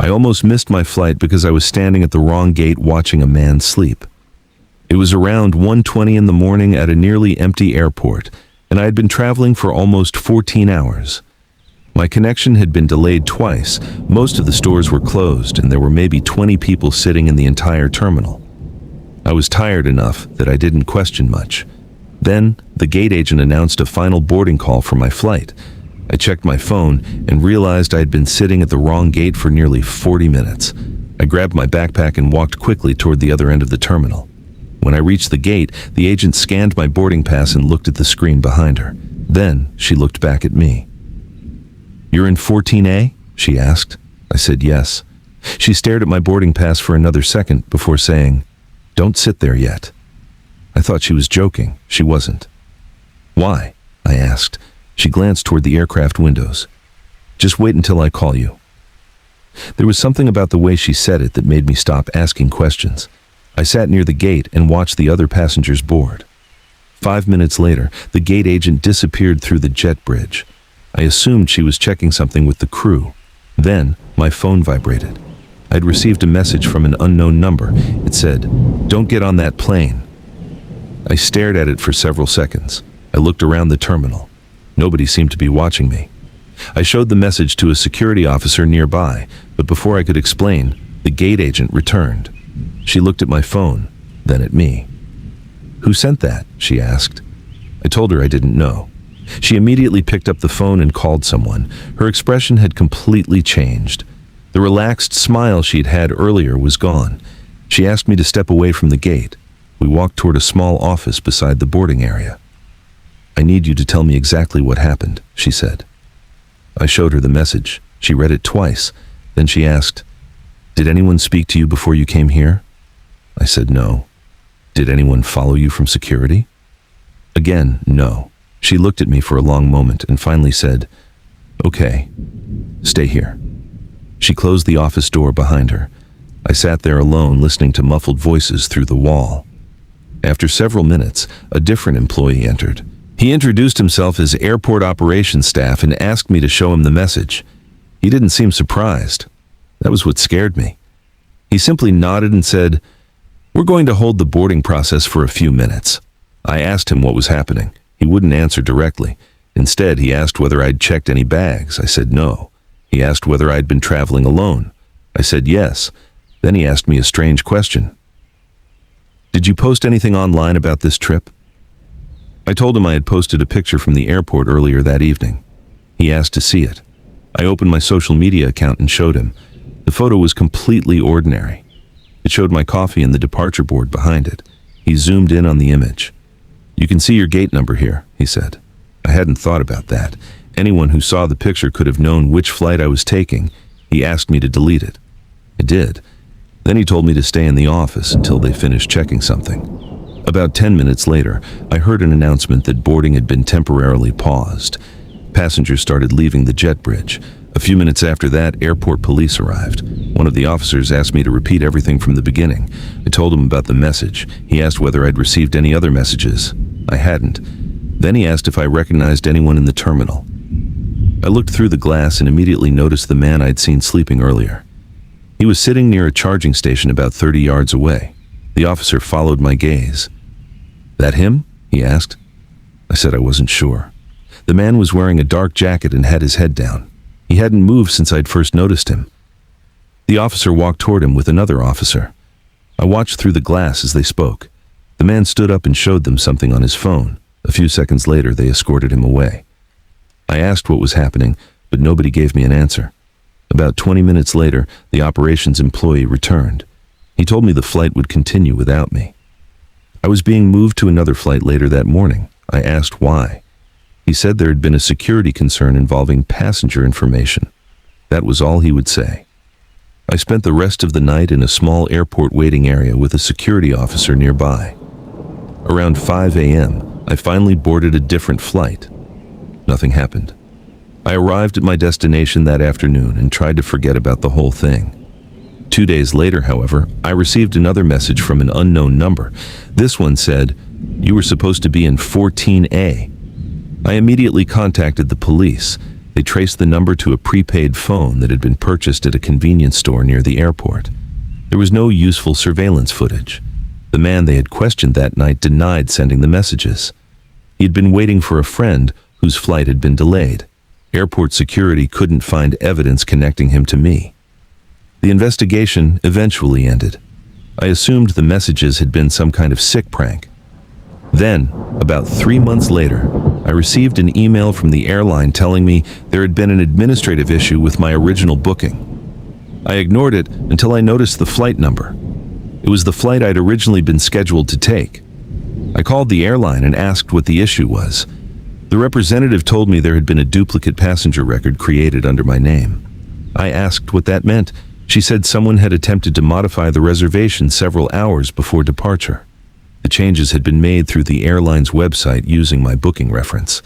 I almost missed my flight because I was standing at the wrong gate watching a man sleep. It was around 1:20 in the morning at a nearly empty airport, and I had been traveling for almost 14 hours. My connection had been delayed twice, most of the stores were closed, and there were maybe 20 people sitting in the entire terminal. I was tired enough that I didn't question much. Then, the gate agent announced a final boarding call for my flight. I checked my phone and realized I had been sitting at the wrong gate for nearly 40 minutes. I grabbed my backpack and walked quickly toward the other end of the terminal. When I reached the gate, the agent scanned my boarding pass and looked at the screen behind her. Then, she looked back at me. "You're in 14A?" she asked. I said yes. She stared at my boarding pass for another second before saying, "Don't sit there yet." I thought she was joking. She wasn't. "Why?" I asked. She glanced toward the aircraft windows. "Just wait until I call you." There was something about the way she said it that made me stop asking questions. I sat near the gate and watched the other passengers board. 5 minutes later, the gate agent disappeared through the jet bridge. I assumed she was checking something with the crew. Then, my phone vibrated. I'd received a message from an unknown number. It said, "Don't get on that plane." I stared at it for several seconds. I looked around the terminal. Nobody seemed to be watching me. I showed the message to a security officer nearby, but before I could explain, the gate agent returned. She looked at my phone, then at me. "Who sent that?" she asked. I told her I didn't know. She immediately picked up the phone and called someone. Her expression had completely changed. The relaxed smile she'd had earlier was gone. She asked me to step away from the gate. We walked toward a small office beside the boarding area. "I need you to tell me exactly what happened," she said. I showed her the message. She read it twice. Then she asked, "Did anyone speak to you before you came here?" I said no. "Did anyone follow you from security?" Again, no. She looked at me for a long moment and finally said, "Okay, stay here." She closed the office door behind her. I sat there alone listening to muffled voices through the wall. After several minutes, a different employee entered. He introduced himself as airport operations staff and asked me to show him the message. He didn't seem surprised. That was what scared me. He simply nodded and said, "We're going to hold the boarding process for a few minutes." I asked him what was happening. He wouldn't answer directly. Instead, he asked whether I'd checked any bags. I said no. He asked whether I'd been traveling alone. I said yes. Then he asked me a strange question. "Did you post anything online about this trip?" I told him I had posted a picture from the airport earlier that evening. He asked to see it. I opened my social media account and showed him. The photo was completely ordinary. It showed my coffee and the departure board behind it. He zoomed in on the image. "You can see your gate number here," he said. I hadn't thought about that. Anyone who saw the picture could have known which flight I was taking. He asked me to delete it. I did. Then he told me to stay in the office until they finished checking something. About 10 minutes later, I heard an announcement that boarding had been temporarily paused. Passengers started leaving the jet bridge. A few minutes after that, airport police arrived. One of the officers asked me to repeat everything from the beginning. I told him about the message. He asked whether I'd received any other messages. I hadn't. Then he asked if I recognized anyone in the terminal. I looked through the glass and immediately noticed the man I'd seen sleeping earlier. He was sitting near a charging station about 30 yards away. The officer followed my gaze. "That him?" he asked. I said I wasn't sure. The man was wearing a dark jacket and had his head down. He hadn't moved since I'd first noticed him. The officer walked toward him with another officer. I watched through the glass as they spoke. The man stood up and showed them something on his phone. A few seconds later, they escorted him away. I asked what was happening, but nobody gave me an answer. About 20 minutes later, the operations employee returned. He told me the flight would continue without me. I was being moved to another flight later that morning. I asked why. He said there had been a security concern involving passenger information. That was all he would say. I spent the rest of the night in a small airport waiting area with a security officer nearby. Around 5 a.m., I finally boarded a different flight. Nothing happened. I arrived at my destination that afternoon and tried to forget about the whole thing. 2 days later, however, I received another message from an unknown number. This one said, "You were supposed to be in 14A." I immediately contacted the police. They traced the number to a prepaid phone that had been purchased at a convenience store near the airport. There was no useful surveillance footage. The man they had questioned that night denied sending the messages. He had been waiting for a friend whose flight had been delayed. Airport security couldn't find evidence connecting him to me. The investigation eventually ended. I assumed the messages had been some kind of sick prank. Then, about 3 months later, I received an email from the airline telling me there had been an administrative issue with my original booking. I ignored it until I noticed the flight number. It was the flight I'd originally been scheduled to take. I called the airline and asked what the issue was. The representative told me there had been a duplicate passenger record created under my name. I asked what that meant. She said someone had attempted to modify the reservation several hours before departure. The changes had been made through the airline's website using my booking reference.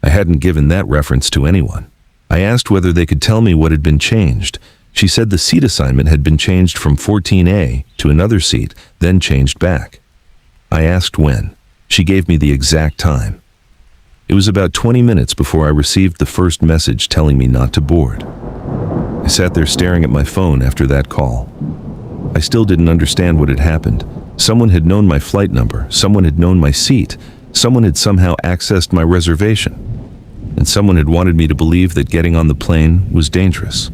I hadn't given that reference to anyone. I asked whether they could tell me what had been changed. She said the seat assignment had been changed from 14A to another seat, then changed back. I asked when. She gave me the exact time. It was about 20 minutes before I received the first message telling me not to board. I sat there staring at my phone after that call. I still didn't understand what had happened. Someone had known my flight number, someone had known my seat, someone had somehow accessed my reservation, and someone had wanted me to believe that getting on the plane was dangerous.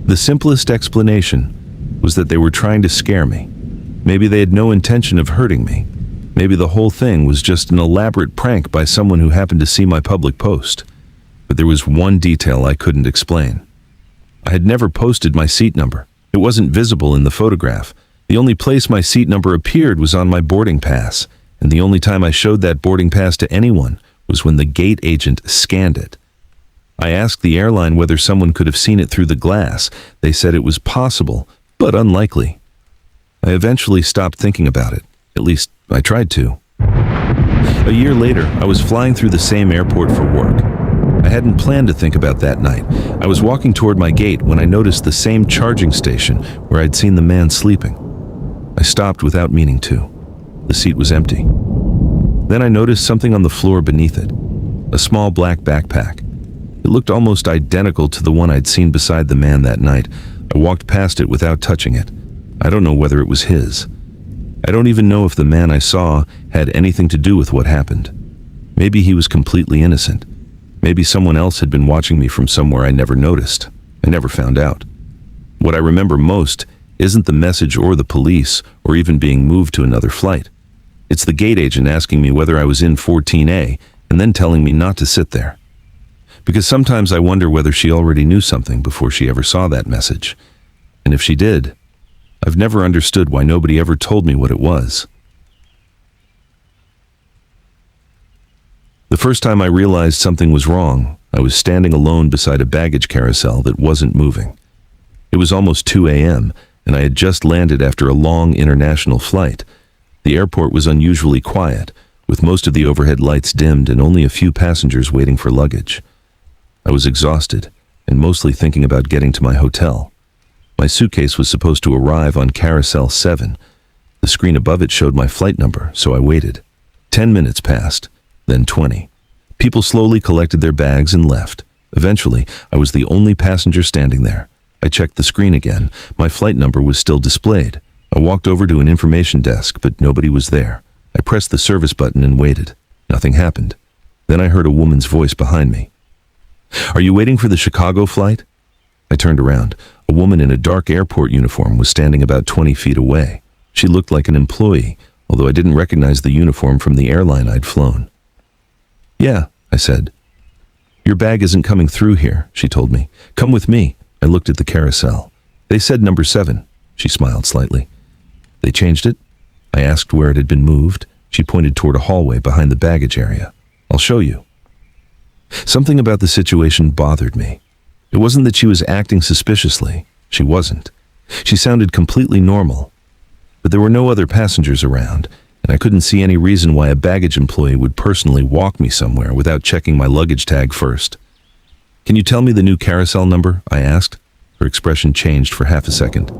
The simplest explanation was that they were trying to scare me. Maybe they had no intention of hurting me. Maybe the whole thing was just an elaborate prank by someone who happened to see my public post. But there was one detail I couldn't explain. I had never posted my seat number. It wasn't visible in the photograph. The only place my seat number appeared was on my boarding pass, and the only time I showed that boarding pass to anyone was when the gate agent scanned it. I asked the airline whether someone could have seen it through the glass. They said it was possible, but unlikely. I eventually stopped thinking about it. At least, I tried to. A year later, I was flying through the same airport for work. I hadn't planned to think about that night. I was walking toward my gate when I noticed the same charging station where I'd seen the man sleeping. I stopped without meaning to. The seat was empty. Then I noticed something on the floor beneath it. A small black backpack. It looked almost identical to the one I'd seen beside the man that night. I walked past it without touching it. I don't know whether it was his. I don't even know if the man I saw had anything to do with what happened. Maybe he was completely innocent. Maybe someone else had been watching me from somewhere I never noticed. I never found out. What I remember most isn't the message or the police or even being moved to another flight. It's the gate agent asking me whether I was in 14A and then telling me not to sit there. Because sometimes I wonder whether she already knew something before she ever saw that message. And if she did, I've never understood why nobody ever told me what it was. The first time I realized something was wrong, I was standing alone beside a baggage carousel that wasn't moving. It was almost 2 a.m., and I had just landed after a long international flight. The airport was unusually quiet, with most of the overhead lights dimmed and only a few passengers waiting for luggage. I was exhausted, and mostly thinking about getting to my hotel. My suitcase was supposed to arrive on Carousel 7. The screen above it showed my flight number, so I waited. 10 minutes passed, then 20. People slowly collected their bags and left. Eventually, I was the only passenger standing there. I checked the screen again. My flight number was still displayed. I walked over to an information desk, but nobody was there. I pressed the service button and waited. Nothing happened. Then I heard a woman's voice behind me. "Are you waiting for the Chicago flight?" I turned around. A woman in a dark airport uniform was standing about 20 feet away. She looked like an employee, although I didn't recognize the uniform from the airline I'd flown. "Yeah," I said. "Your bag isn't coming through here," she told me. "Come with me." I looked at the carousel. "They said number 7. She smiled slightly. "They changed it?" I asked where it had been moved. She pointed toward a hallway behind the baggage area. "I'll show you." Something about the situation bothered me. It wasn't that she was acting suspiciously. She wasn't. She sounded completely normal. But there were no other passengers around, and I couldn't see any reason why a baggage employee would personally walk me somewhere without checking my luggage tag first. "Can you tell me the new carousel number?" I asked. Her expression changed for half a second.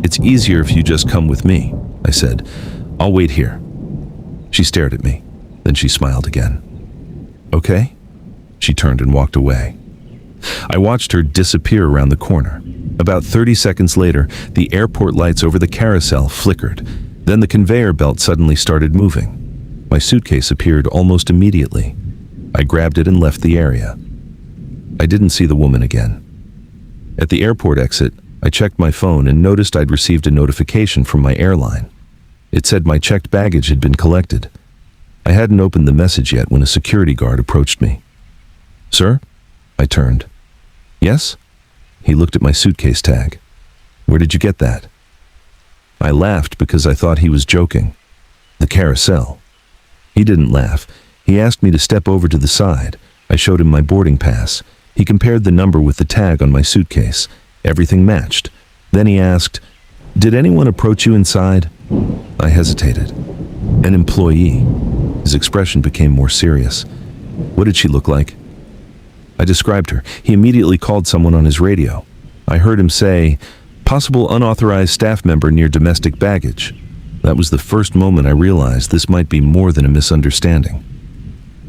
"It's easier if you just come with me," I said. "I'll wait here." She stared at me. Then she smiled again. "Okay?" She turned and walked away. I watched her disappear around the corner. About 30 seconds later, the airport lights over the carousel flickered. Then the conveyor belt suddenly started moving. My suitcase appeared almost immediately. I grabbed it and left the area. I didn't see the woman again. At the airport exit, I checked my phone and noticed I'd received a notification from my airline. It said my checked baggage had been collected. I hadn't opened the message yet when a security guard approached me. "Sir?" I turned. "Yes?" He looked at my suitcase tag. "Where did you get that?" I laughed because I thought he was joking. "The carousel." He didn't laugh. He asked me to step over to the side. I showed him my boarding pass. He compared the number with the tag on my suitcase. Everything matched. Then he asked, "Did anyone approach you inside?" I hesitated. "An employee." His expression became more serious. "What did she look like?" I described her. He immediately called someone on his radio. I heard him say, "Possible unauthorized staff member near domestic baggage." That was the first moment I realized this might be more than a misunderstanding.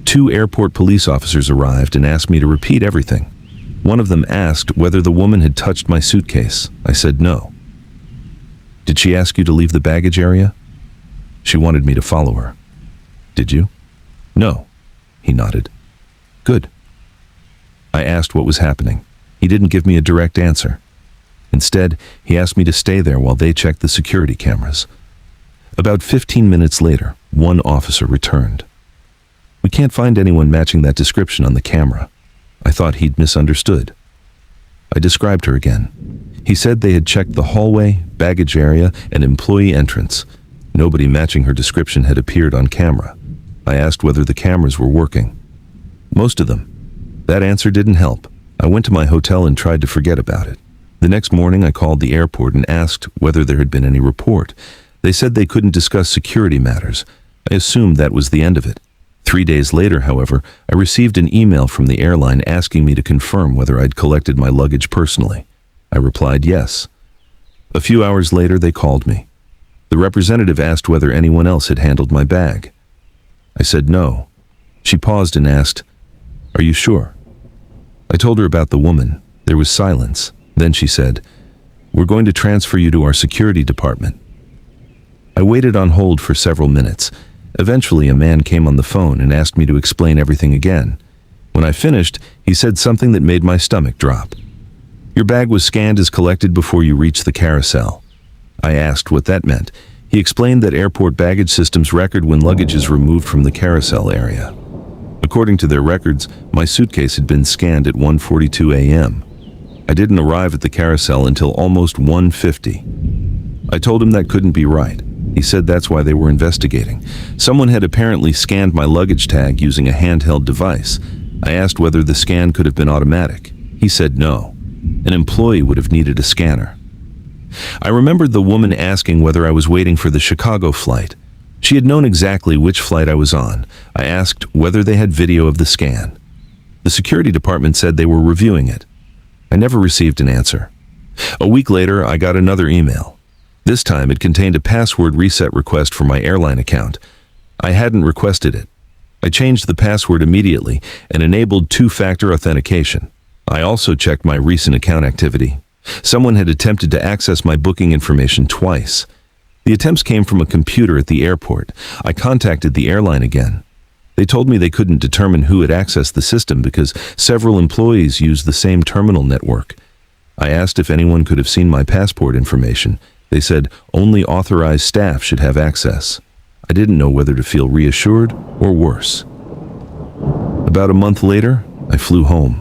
2 airport police officers arrived and asked me to repeat everything. One of them asked whether the woman had touched my suitcase. I said no. "Did she ask you to leave the baggage area?" "She wanted me to follow her." "Did you?" "No." He nodded. "Good." I asked what was happening. He didn't give me a direct answer. Instead, he asked me to stay there while they checked the security cameras. About 15 minutes later, one officer returned. "We can't find anyone matching that description on the camera." I thought he'd misunderstood. I described her again. He said they had checked the hallway, baggage area, and employee entrance. Nobody matching her description had appeared on camera. I asked whether the cameras were working. "Most of them." That answer didn't help. I went to my hotel and tried to forget about it. The next morning, I called the airport and asked whether there had been any report. They said they couldn't discuss security matters. I assumed that was the end of it. 3 days later, however, I received an email from the airline asking me to confirm whether I'd collected my luggage personally. I replied yes. A few hours later, they called me. The representative asked whether anyone else had handled my bag. I said no. She paused and asked, "Are you sure?" I told her about the woman. There was silence. Then she said, "We're going to transfer you to our security department." I waited on hold for several minutes. Eventually, a man came on the phone and asked me to explain everything again. When I finished, he said something that made my stomach drop. "Your bag was scanned as collected before you reached the carousel." I asked what that meant. He explained that airport baggage systems record when luggage is removed from the carousel area. According to their records, my suitcase had been scanned at 1:42 a.m. I didn't arrive at the carousel until almost 1:50. I told him that couldn't be right. He said that's why they were investigating. Someone had apparently scanned my luggage tag using a handheld device. I asked whether the scan could have been automatic. He said no. An employee would have needed a scanner. I remembered the woman asking whether I was waiting for the Chicago flight. She had known exactly which flight I was on. I asked whether they had video of the scan. The security department said they were reviewing it. I never received an answer. A week later, I got another email. This time, it contained a password reset request for my airline account. I hadn't requested it. I changed the password immediately and enabled 2-factor authentication. I also checked my recent account activity. Someone had attempted to access my booking information twice. The attempts came from a computer at the airport. I contacted the airline again. They told me they couldn't determine who had accessed the system because several employees used the same terminal network. I asked if anyone could have seen my passport information. They said only authorized staff should have access. I didn't know whether to feel reassured or worse. About a month later, I flew home.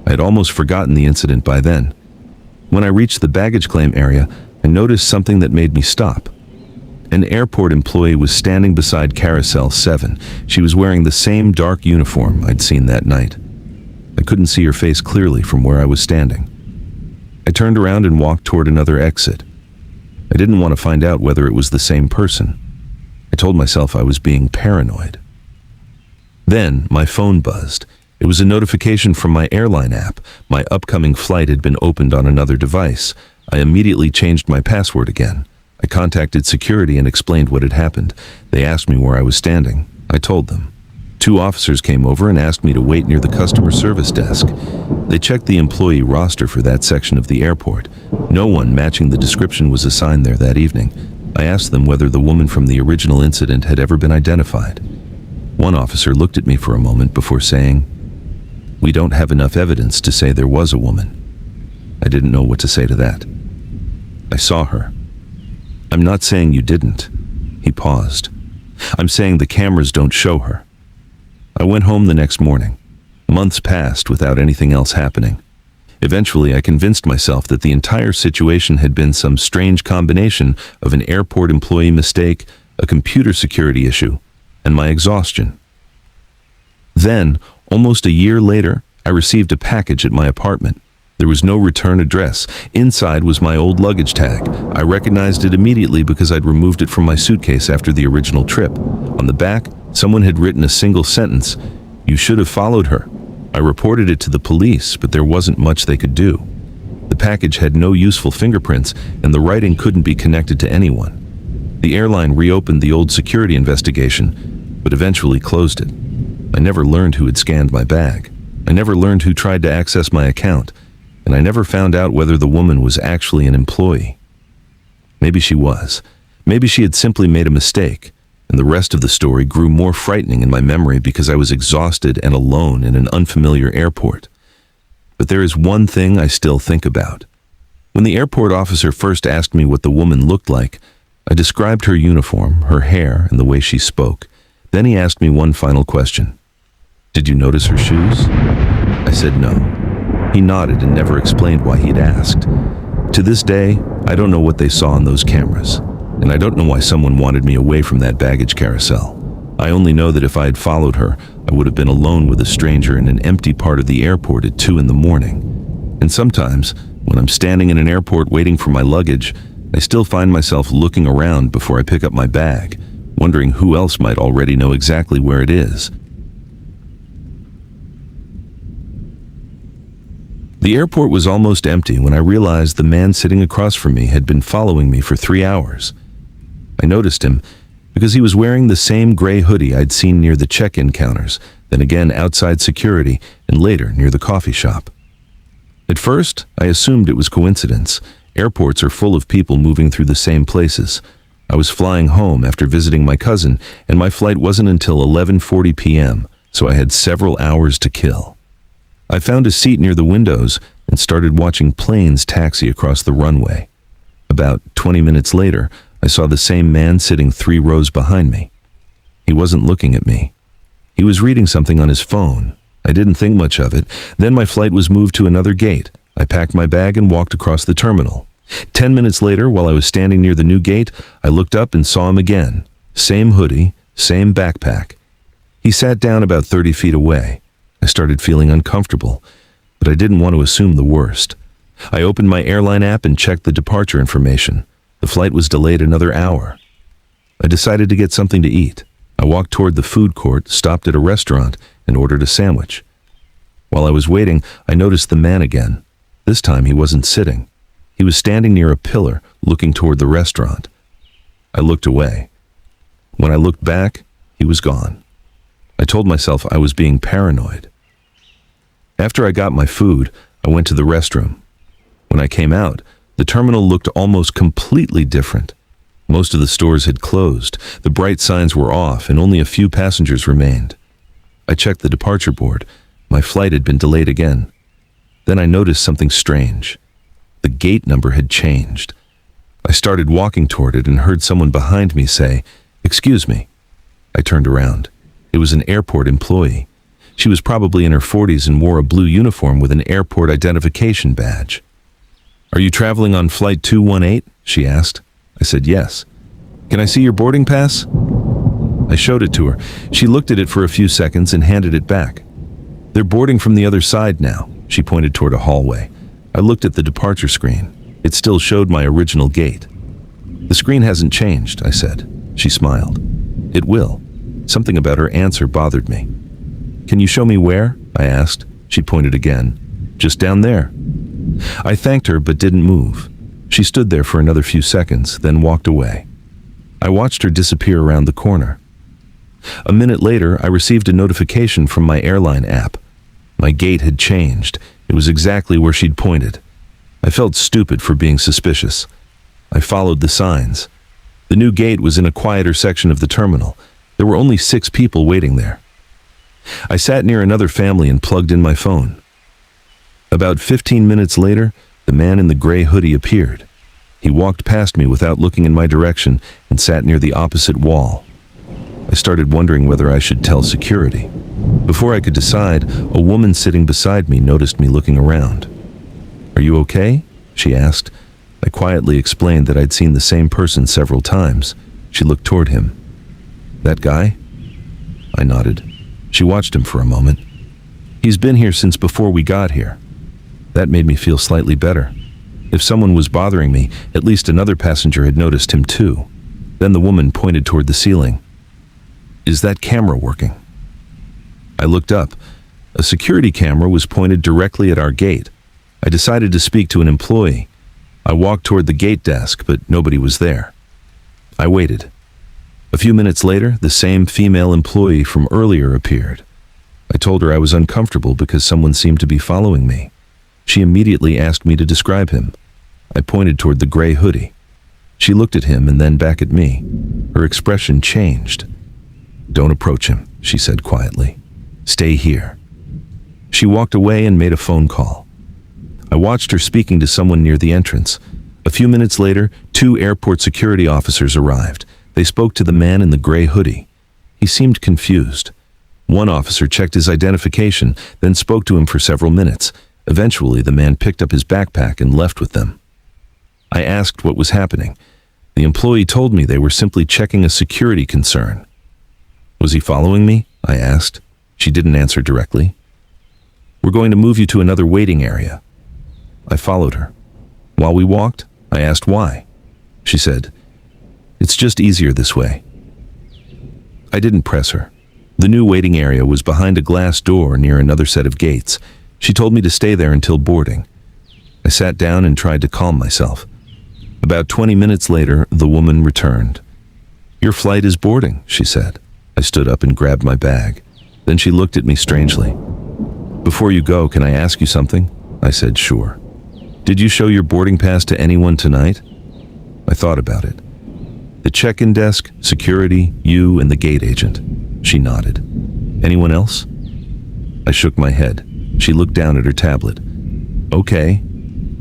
I had almost forgotten the incident by then. When I reached the baggage claim area, I noticed something that made me stop. An airport employee was standing beside Carousel 7. She was wearing the same dark uniform I'd seen that night. I couldn't see her face clearly from where I was standing. I turned around and walked toward another exit. I didn't want to find out whether it was the same person. I told myself I was being paranoid. Then my phone buzzed. It was a notification from my airline app. My upcoming flight had been opened on another device. I immediately changed my password again. I contacted security and explained what had happened. They asked me where I was standing. I told them. 2 officers came over and asked me to wait near the customer service desk. They checked the employee roster for that section of the airport. No one matching the description was assigned there that evening. I asked them whether the woman from the original incident had ever been identified. One officer looked at me for a moment before saying, "We don't have enough evidence to say there was a woman." I didn't know what to say to that. "I saw her." "I'm not saying you didn't." He paused. "I'm saying the cameras don't show her." I went home the next morning. Months passed without anything else happening. Eventually, I convinced myself that the entire situation had been some strange combination of an airport employee mistake, a computer security issue, and my exhaustion. Then, almost a year later, I received a package at my apartment. There was no return address. Inside was my old luggage tag. I recognized it immediately because I'd removed it from my suitcase after the original trip. On the back, someone had written a single sentence, "You should have followed her." I reported it to the police, but there wasn't much they could do. The package had no useful fingerprints, and the writing couldn't be connected to anyone. The airline reopened the old security investigation, but eventually closed it. I never learned who had scanned my bag. I never learned who tried to access my account, and I never found out whether the woman was actually an employee. Maybe she was. Maybe she had simply made a mistake, and the rest of the story grew more frightening in my memory because I was exhausted and alone in an unfamiliar airport. But there is one thing I still think about. When the airport officer first asked me what the woman looked like, I described her uniform, her hair, and the way she spoke. Then he asked me one final question. "Did you notice her shoes?" I said no. He nodded and never explained why he'd asked. To this day, I don't know what they saw on those cameras, and I don't know why someone wanted me away from that baggage carousel. I only know that if I had followed her, I would have been alone with a stranger in an empty part of the airport at 2 a.m. And sometimes, when I'm standing in an airport waiting for my luggage, I still find myself looking around before I pick up my bag, wondering who else might already know exactly where it is. The airport was almost empty when I realized the man sitting across from me had been following me for 3 hours. I noticed him because he was wearing the same gray hoodie I'd seen near the check-in counters, then again outside security, and later near the coffee shop. At first, I assumed it was coincidence. Airports are full of people moving through the same places. I was flying home after visiting my cousin, and my flight wasn't until 11:40 p.m., so I had several hours to kill. I found a seat near the windows and started watching planes taxi across the runway. About 20 minutes later, I saw the same man sitting 3 rows behind me. He wasn't looking at me. He was reading something on his phone. I didn't think much of it. Then my flight was moved to another gate. I packed my bag and walked across the terminal. 10 minutes later, while I was standing near the new gate, I looked up and saw him again. Same hoodie, same backpack. He sat down about 30 feet away. I started feeling uncomfortable, but I didn't want to assume the worst. I opened my airline app and checked the departure information. The flight was delayed another hour. I decided to get something to eat. I walked toward the food court, stopped at a restaurant, and ordered a sandwich. While I was waiting, I noticed the man again. This time he wasn't sitting. He was standing near a pillar, looking toward the restaurant. I looked away. When I looked back, he was gone. I told myself I was being paranoid. After I got my food, I went to the restroom. When I came out, the terminal looked almost completely different. Most of the stores had closed, the bright signs were off, and only a few passengers remained. I checked the departure board. My flight had been delayed again. Then I noticed something strange. The gate number had changed. I started walking toward it and heard someone behind me say, "Excuse me." I turned around. It was an airport employee. She was probably in her 40s and wore a blue uniform with an airport identification badge. "Are you traveling on flight 218?" she asked. I said yes. "Can I see your boarding pass?" I showed it to her. She looked at it for a few seconds and handed it back. "They're boarding from the other side now." She pointed toward a hallway. I looked at the departure screen. It still showed my original gate. "The screen hasn't changed," I said. She smiled. "It will." Something about her answer bothered me. "Can you show me where?" I asked. She pointed again. "Just down there." I thanked her but didn't move. She stood there for another few seconds, then walked away. I watched her disappear around the corner. A minute later, I received a notification from my airline app. My gate had changed. It was exactly where she'd pointed. I felt stupid for being suspicious. I followed the signs. The new gate was in a quieter section of the terminal. There were only 6 people waiting there. I sat near another family and plugged in my phone. About 15 minutes later, the man in the gray hoodie appeared. He walked past me without looking in my direction and sat near the opposite wall. I started wondering whether I should tell security. Before I could decide, a woman sitting beside me noticed me looking around. "Are you okay?" she asked. I quietly explained that I'd seen the same person several times. She looked toward him. "That guy?" I nodded. She watched him for a moment. "He's been here since before we got here." That made me feel slightly better. If someone was bothering me, at least another passenger had noticed him too. Then the woman pointed toward the ceiling. "Is that camera working?" I looked up. A security camera was pointed directly at our gate. I decided to speak to an employee. I walked toward the gate desk, but nobody was there. I waited. A few minutes later, the same female employee from earlier appeared. I told her I was uncomfortable because someone seemed to be following me. She immediately asked me to describe him. I pointed toward the gray hoodie. She looked at him and then back at me. Her expression changed. "Don't approach him," she said quietly. "Stay here." She walked away and made a phone call. I watched her speaking to someone near the entrance. A few minutes later, 2 airport security officers arrived. They spoke to the man in the gray hoodie. He seemed confused. One officer checked his identification, then spoke to him for several minutes. Eventually, the man picked up his backpack and left with them. I asked what was happening. The employee told me they were simply checking a security concern. "Was he following me?" I asked. She didn't answer directly. "We're going to move you to another waiting area." I followed her. While we walked, I asked why. She said, "It's just easier this way." I didn't press her. The new waiting area was behind a glass door near another set of gates. She told me to stay there until boarding. I sat down and tried to calm myself. About 20 minutes later, the woman returned. "Your flight is boarding," she said. I stood up and grabbed my bag. Then she looked at me strangely. "Before you go, can I ask you something?" I said, "Sure." "Did you show your boarding pass to anyone tonight?" I thought about it. "The check-in desk, security, you, and the gate agent." She nodded. "Anyone else?" I shook my head. She looked down at her tablet. "Okay."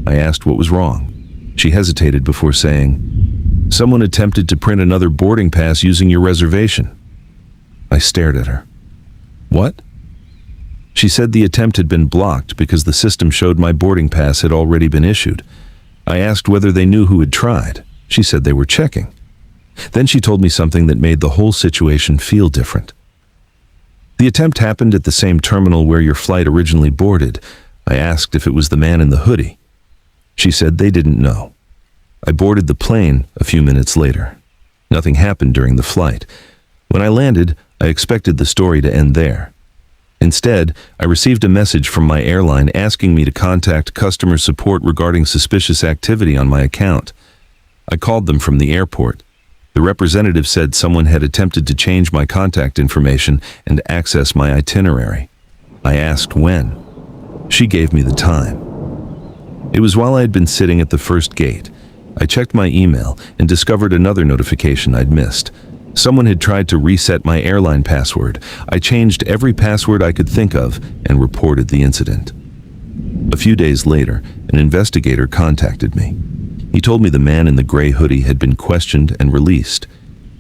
I asked what was wrong. She hesitated before saying, "Someone attempted to print another boarding pass using your reservation." I stared at her. "What?" She said the attempt had been blocked because the system showed my boarding pass had already been issued. I asked whether they knew who had tried. She said they were checking. Then she told me something that made the whole situation feel different. "The attempt happened at the same terminal where your flight originally boarded." I asked if it was the man in the hoodie. She said they didn't know. I boarded the plane a few minutes later. Nothing happened during the flight. When I landed, I expected the story to end there. Instead, I received a message from my airline asking me to contact customer support regarding suspicious activity on my account. I called them from the airport. The representative said someone had attempted to change my contact information and access my itinerary. I asked when. She gave me the time. It was while I had been sitting at the first gate. I checked my email and discovered another notification I'd missed. Someone had tried to reset my airline password. I changed every password I could think of and reported the incident. A few days later, an investigator contacted me. He told me the man in the gray hoodie had been questioned and released.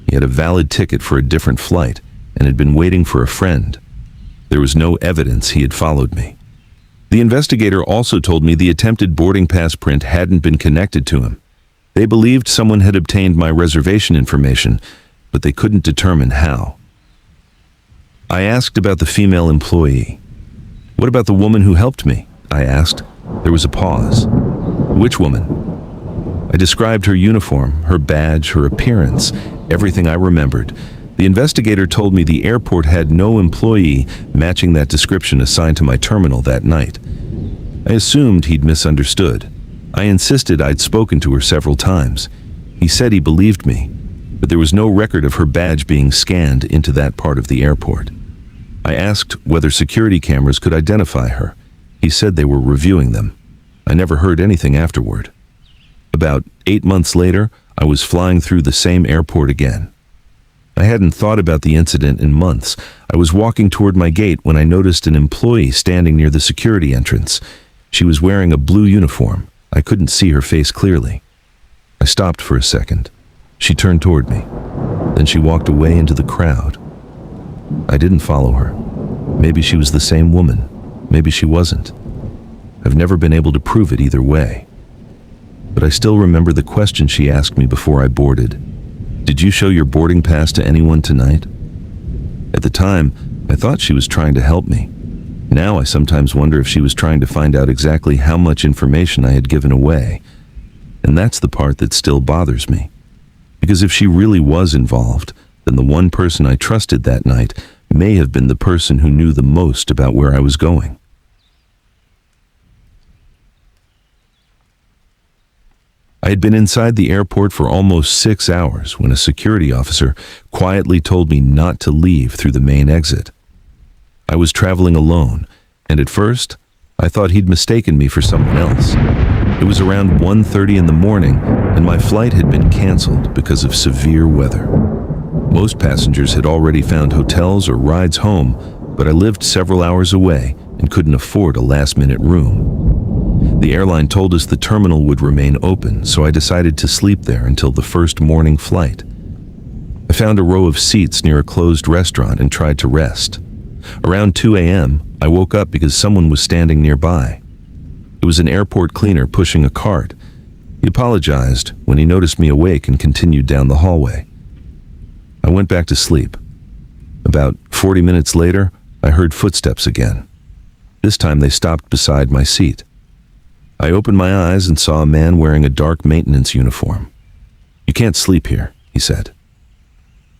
He had a valid ticket for a different flight and had been waiting for a friend. There was no evidence he had followed me. The investigator also told me the attempted boarding pass print hadn't been connected to him. They believed someone had obtained my reservation information, but they couldn't determine how. I asked about the female employee. "What about the woman who helped me?" I asked. There was a pause. "Which woman?" I described her uniform, her badge, her appearance, everything I remembered. The investigator told me the airport had no employee matching that description assigned to my terminal that night. I assumed he'd misunderstood. I insisted I'd spoken to her several times. He said he believed me. but there was no record of her badge being scanned into that part of the airport. I asked whether security cameras could identify her. He said they were reviewing them. I never heard anything afterward. About 8 months later, I was flying through the same airport again. I hadn't thought about the incident in months. I was walking toward my gate when I noticed an employee standing near the security entrance. She was wearing a blue uniform. I couldn't see her face clearly. I stopped for a second. She turned toward me. Then she walked away into the crowd. I didn't follow her. Maybe she was the same woman. Maybe she wasn't. I've never been able to prove it either way. But I still remember the question she asked me before I boarded. Did you show your boarding pass to anyone tonight? At the time, I thought she was trying to help me. Now I sometimes wonder if she was trying to find out exactly how much information I had given away. And that's the part that still bothers me. Because if she really was involved, then the one person I trusted that night may have been the person who knew the most about where I was going. I had been inside the airport for almost 6 hours when a security officer quietly told me not to leave through the main exit. I was traveling alone, and at first, I thought he'd mistaken me for someone else. It was around 1:30 in the morning, and my flight had been canceled because of severe weather. Most passengers had already found hotels or rides home, but I lived several hours away and couldn't afford a last-minute room. The airline told us the terminal would remain open, so I decided to sleep there until the first morning flight. I found a row of seats near a closed restaurant and tried to rest. Around 2 a.m., I woke up because someone was standing nearby. It was an airport cleaner pushing a cart. He apologized when he noticed me awake and continued down the hallway. I went back to sleep. About 40 minutes later, I heard footsteps again. This time they stopped beside my seat. I opened my eyes and saw a man wearing a dark maintenance uniform. "You can't sleep here," he said.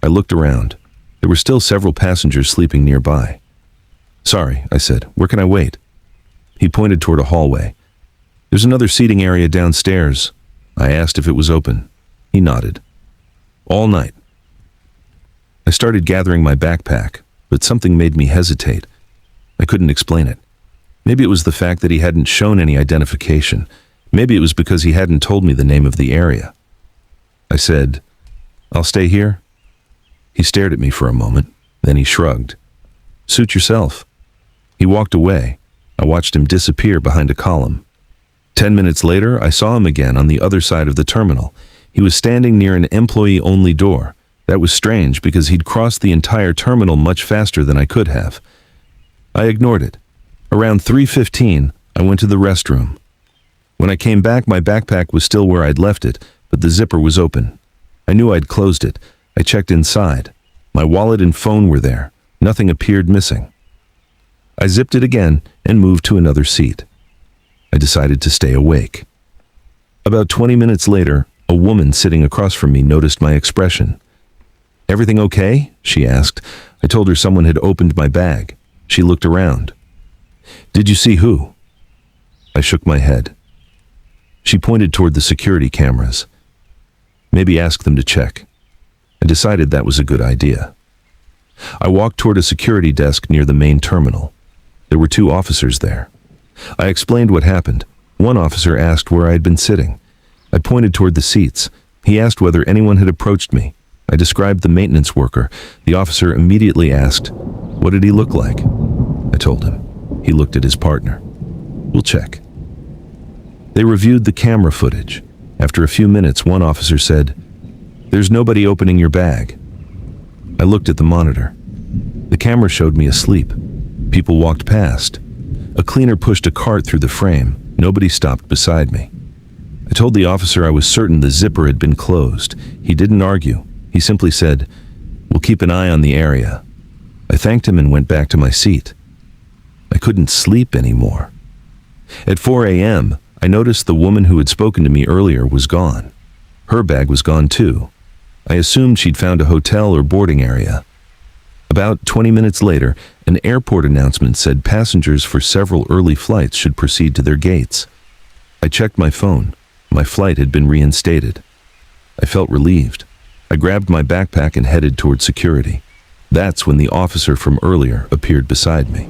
I looked around. There were still several passengers sleeping nearby. "Sorry," I said. "Where can I wait?" He pointed toward a hallway. "There's another seating area downstairs." I asked if it was open. He nodded. "All night." I started gathering my backpack, but something made me hesitate. I couldn't explain it. Maybe it was the fact that he hadn't shown any identification. Maybe it was because he hadn't told me the name of the area. I said, "I'll stay here." He stared at me for a moment, then he shrugged. "Suit yourself." He walked away. I watched him disappear behind a column. 10 minutes later, I saw him again on the other side of the terminal. He was standing near an employee-only door. That was strange because he'd crossed the entire terminal much faster than I could have. I ignored it. Around 3:15, I went to the restroom. When I came back, my backpack was still where I'd left it, but the zipper was open. I knew I'd closed it. I checked inside. My wallet and phone were there. Nothing appeared missing. I zipped it again and moved to another seat. I decided to stay awake. About 20 minutes later, a woman sitting across from me noticed my expression. "Everything okay?" she asked. I told her someone had opened my bag. She looked around. "Did you see who?" I shook my head. She pointed toward the security cameras. "Maybe ask them to check." I decided that was a good idea. I walked toward a security desk near the main terminal. There were 2 officers there. I explained what happened. One officer asked where I had been sitting. I pointed toward the seats. He asked whether anyone had approached me. I described the maintenance worker. The officer immediately asked, "What did he look like?" I told him. He looked at his partner. "We'll check." They reviewed the camera footage. After a few minutes, one officer said, "There's nobody opening your bag." I looked at the monitor. The camera showed me asleep. People walked past. A cleaner pushed a cart through the frame. Nobody stopped beside me. I told the officer I was certain the zipper had been closed. He didn't argue. He simply said, "We'll keep an eye on the area." I thanked him and went back to my seat. I couldn't sleep anymore. At 4 a.m., I noticed the woman who had spoken to me earlier was gone. Her bag was gone too. I assumed she'd found a hotel or boarding area. About 20 minutes later, an airport announcement said passengers for several early flights should proceed to their gates. I checked my phone. My flight had been reinstated. I felt relieved. I grabbed my backpack and headed toward security. That's when the officer from earlier appeared beside me.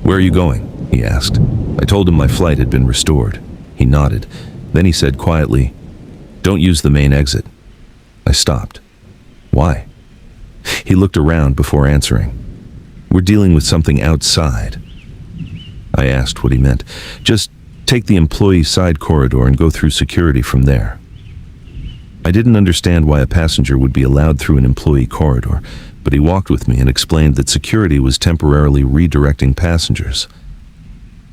"Where are you going?" he asked. I told him my flight had been restored. He nodded. Then he said quietly, "Don't use the main exit." I stopped. "Why?" He looked around before answering. "We're dealing with something outside." I asked what he meant. "Just take the employee side corridor and go through security from there." I didn't understand why a passenger would be allowed through an employee corridor, but he walked with me and explained that security was temporarily redirecting passengers.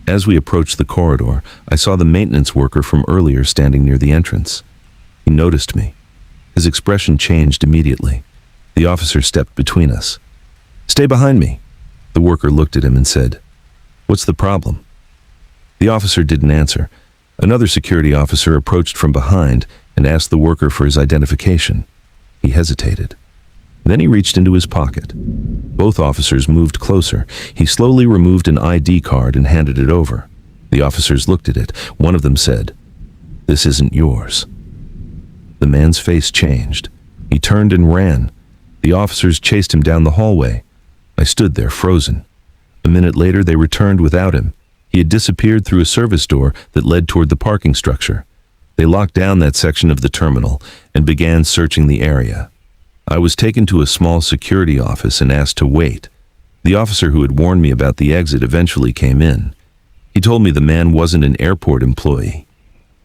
As we approached the corridor, I saw the maintenance worker from earlier standing near the entrance. He noticed me. His expression changed immediately. The officer stepped between us. "Stay behind me." The worker looked at him and said, "What's the problem?" The officer didn't answer. Another security officer approached from behind and asked the worker for his identification. He hesitated. Then he reached into his pocket. Both officers moved closer. He slowly removed an ID card and handed it over. The officers looked at it. One of them said, "This isn't yours." The man's face changed. He turned and ran. The officers chased him down the hallway. I stood there frozen. A minute later, they returned without him. He had disappeared through a service door that led toward the parking structure. They locked down that section of the terminal and began searching the area. I was taken to a small security office and asked to wait. The officer who had warned me about the exit eventually came in. He told me the man wasn't an airport employee.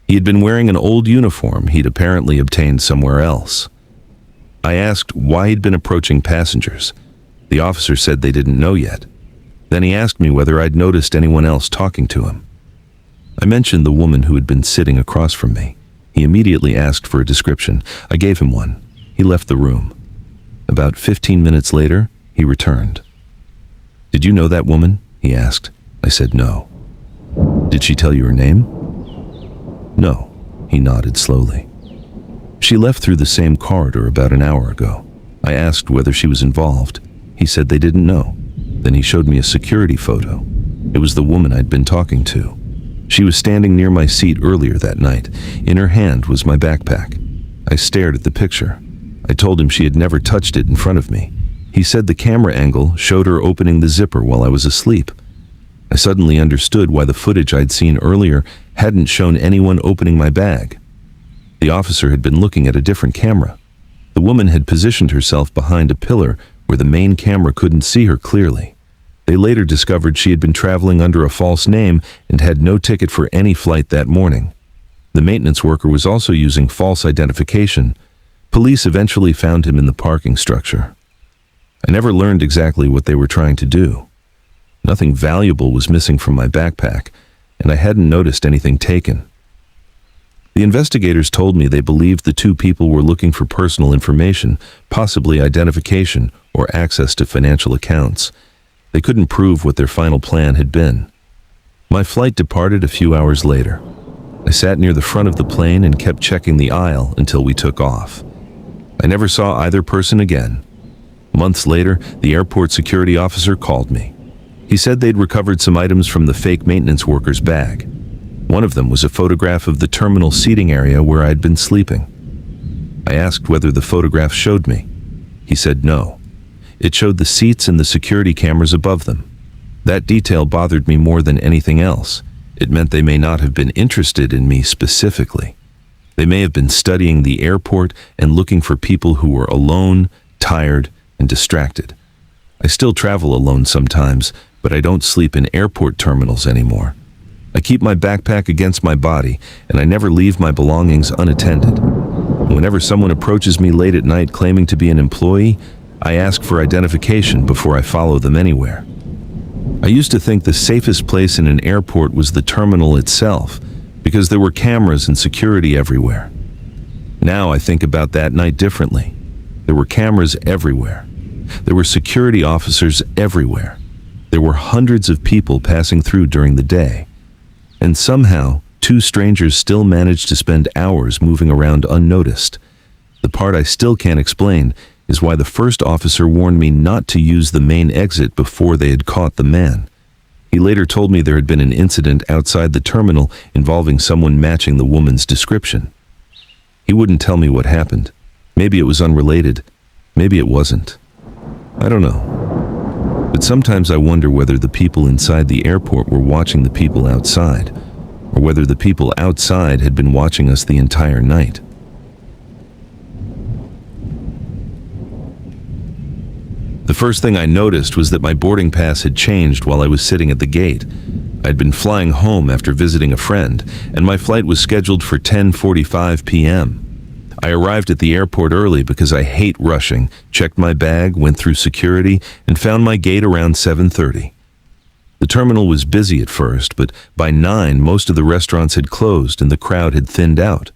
He had been wearing an old uniform he'd apparently obtained somewhere else. I asked why he'd been approaching passengers. The officer said they didn't know yet. Then he asked me whether I'd noticed anyone else talking to him. I mentioned the woman who had been sitting across from me. He immediately asked for a description. I gave him one. He left the room. About 15 minutes later, he returned. "Did you know that woman?" he asked. I said no. "Did she tell you her name?" "No," he nodded slowly. "She left through the same corridor about an hour ago." I asked whether she was involved. He said they didn't know. Then he showed me a security photo. It was the woman I'd been talking to. She was standing near my seat earlier that night. In her hand was my backpack. I stared at the picture. I told him she had never touched it in front of me. He said the camera angle showed her opening the zipper while I was asleep. I suddenly understood why the footage I'd seen earlier hadn't shown anyone opening my bag. The officer had been looking at a different camera. The woman had positioned herself behind a pillar where the main camera couldn't see her clearly. They later discovered she had been traveling under a false name and had no ticket for any flight that morning. The maintenance worker was also using false identification. Police eventually found him in the parking structure. I never learned exactly what they were trying to do. Nothing valuable was missing from my backpack, and I hadn't noticed anything taken. The investigators told me they believed the two people were looking for personal information, possibly identification or access to financial accounts. They couldn't prove what their final plan had been. My flight departed a few hours later. I sat near the front of the plane and kept checking the aisle until we took off. I never saw either person again. Months later, the airport security officer called me. He said they'd recovered some items from the fake maintenance worker's bag. One of them was a photograph of the terminal seating area where I'd been sleeping. I asked whether the photograph showed me. He said no. It showed the seats and the security cameras above them. That detail bothered me more than anything else. It meant they may not have been interested in me specifically. They may have been studying the airport and looking for people who were alone, tired, and distracted. I still travel alone sometimes, but I don't sleep in airport terminals anymore. I keep my backpack against my body, and I never leave my belongings unattended. Whenever someone approaches me late at night claiming to be an employee, I ask for identification before I follow them anywhere. I used to think the safest place in an airport was the terminal itself, because there were cameras and security everywhere. Now I think about that night differently. There were cameras everywhere. There were security officers everywhere. There were hundreds of people passing through during the day. And somehow, two strangers still managed to spend hours moving around unnoticed. The part I still can't explain is why the first officer warned me not to use the main exit before they had caught the man. He later told me there had been an incident outside the terminal involving someone matching the woman's description. He wouldn't tell me what happened. Maybe it was unrelated. Maybe it wasn't. I don't know. But sometimes I wonder whether the people inside the airport were watching the people outside, or whether the people outside had been watching us the entire night. The first thing I noticed was that my boarding pass had changed while I was sitting at the gate. I'd been flying home after visiting a friend, and my flight was scheduled for 10:45 p.m. I arrived at the airport early because I hate rushing, checked my bag, went through security, and found my gate around 7:30. The terminal was busy at first, but by 9, most of the restaurants had closed and the crowd had thinned out.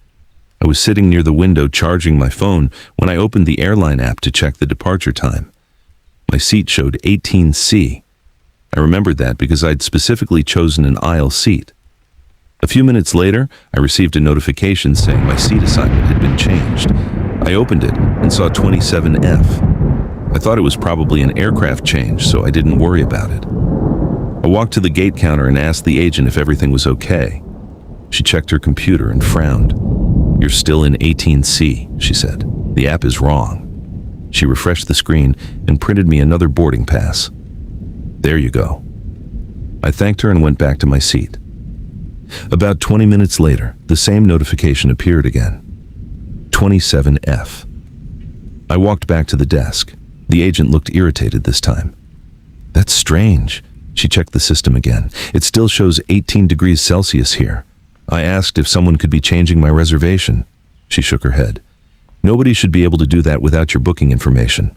I was sitting near the window charging my phone when I opened the airline app to check the departure time. My seat showed 18C. I remembered that because I'd specifically chosen an aisle seat. A few minutes later, I received a notification saying my seat assignment had been changed. I opened it and saw 27F. I thought it was probably an aircraft change, so I didn't worry about it. I walked to the gate counter and asked the agent if everything was okay. She checked her computer and frowned. "You're still in 18C, she said. "The app is wrong." She refreshed the screen and printed me another boarding pass. "There you go." I thanked her and went back to my seat. About 20 minutes later, the same notification appeared again. 27F. I walked back to the desk. The agent looked irritated this time. "That's strange." She checked the system again. "It still shows 18 degrees Celsius here." I asked if someone could be changing my reservation. She shook her head. "Nobody should be able to do that without your booking information."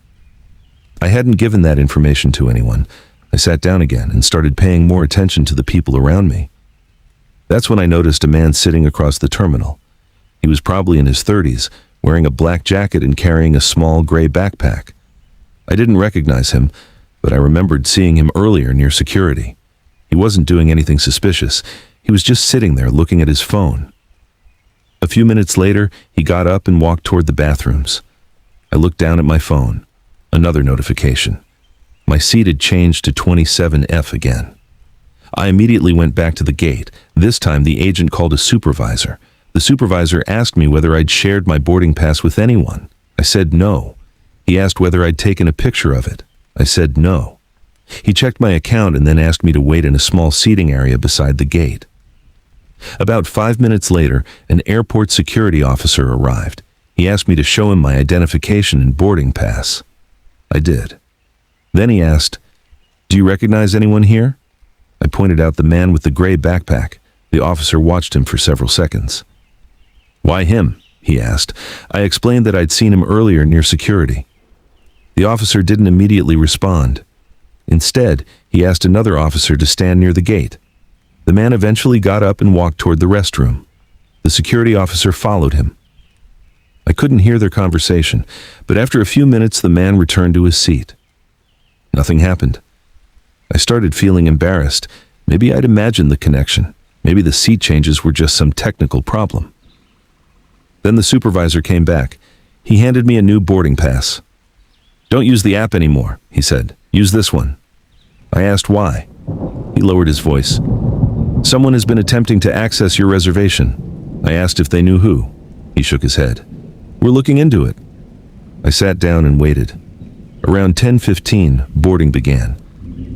I hadn't given that information to anyone. I sat down again and started paying more attention to the people around me. That's when I noticed a man sitting across the terminal. He was probably in his 30s, wearing a black jacket and carrying a small gray backpack. I didn't recognize him, but I remembered seeing him earlier near security. He wasn't doing anything suspicious. He was just sitting there looking at his phone. A few minutes later, he got up and walked toward the bathrooms. I looked down at my phone. Another notification. My seat had changed to 27F again. I immediately went back to the gate. This time, the agent called a supervisor. The supervisor asked me whether I'd shared my boarding pass with anyone. I said no. He asked whether I'd taken a picture of it. I said no. He checked my account and then asked me to wait in a small seating area beside the gate. About 5 minutes later, an airport security officer arrived. He asked me to show him my identification and boarding pass. I did. Then he asked, "Do you recognize anyone here?" I pointed out the man with the gray backpack. The officer watched him for several seconds. "Why him?" he asked. I explained that I'd seen him earlier near security. The officer didn't immediately respond. Instead, he asked another officer to stand near the gate. The man eventually got up and walked toward the restroom. The security officer followed him. I couldn't hear their conversation, but after a few minutes the man returned to his seat. Nothing happened. I started feeling embarrassed. Maybe I'd imagined the connection. Maybe the seat changes were just some technical problem. Then the supervisor came back. He handed me a new boarding pass. "Don't use the app anymore," he said. "Use this one." I asked why. He lowered his voice. "Someone has been attempting to access your reservation." I asked if they knew who. He shook his head. "We're looking into it." I sat down and waited. Around 10:15, boarding began.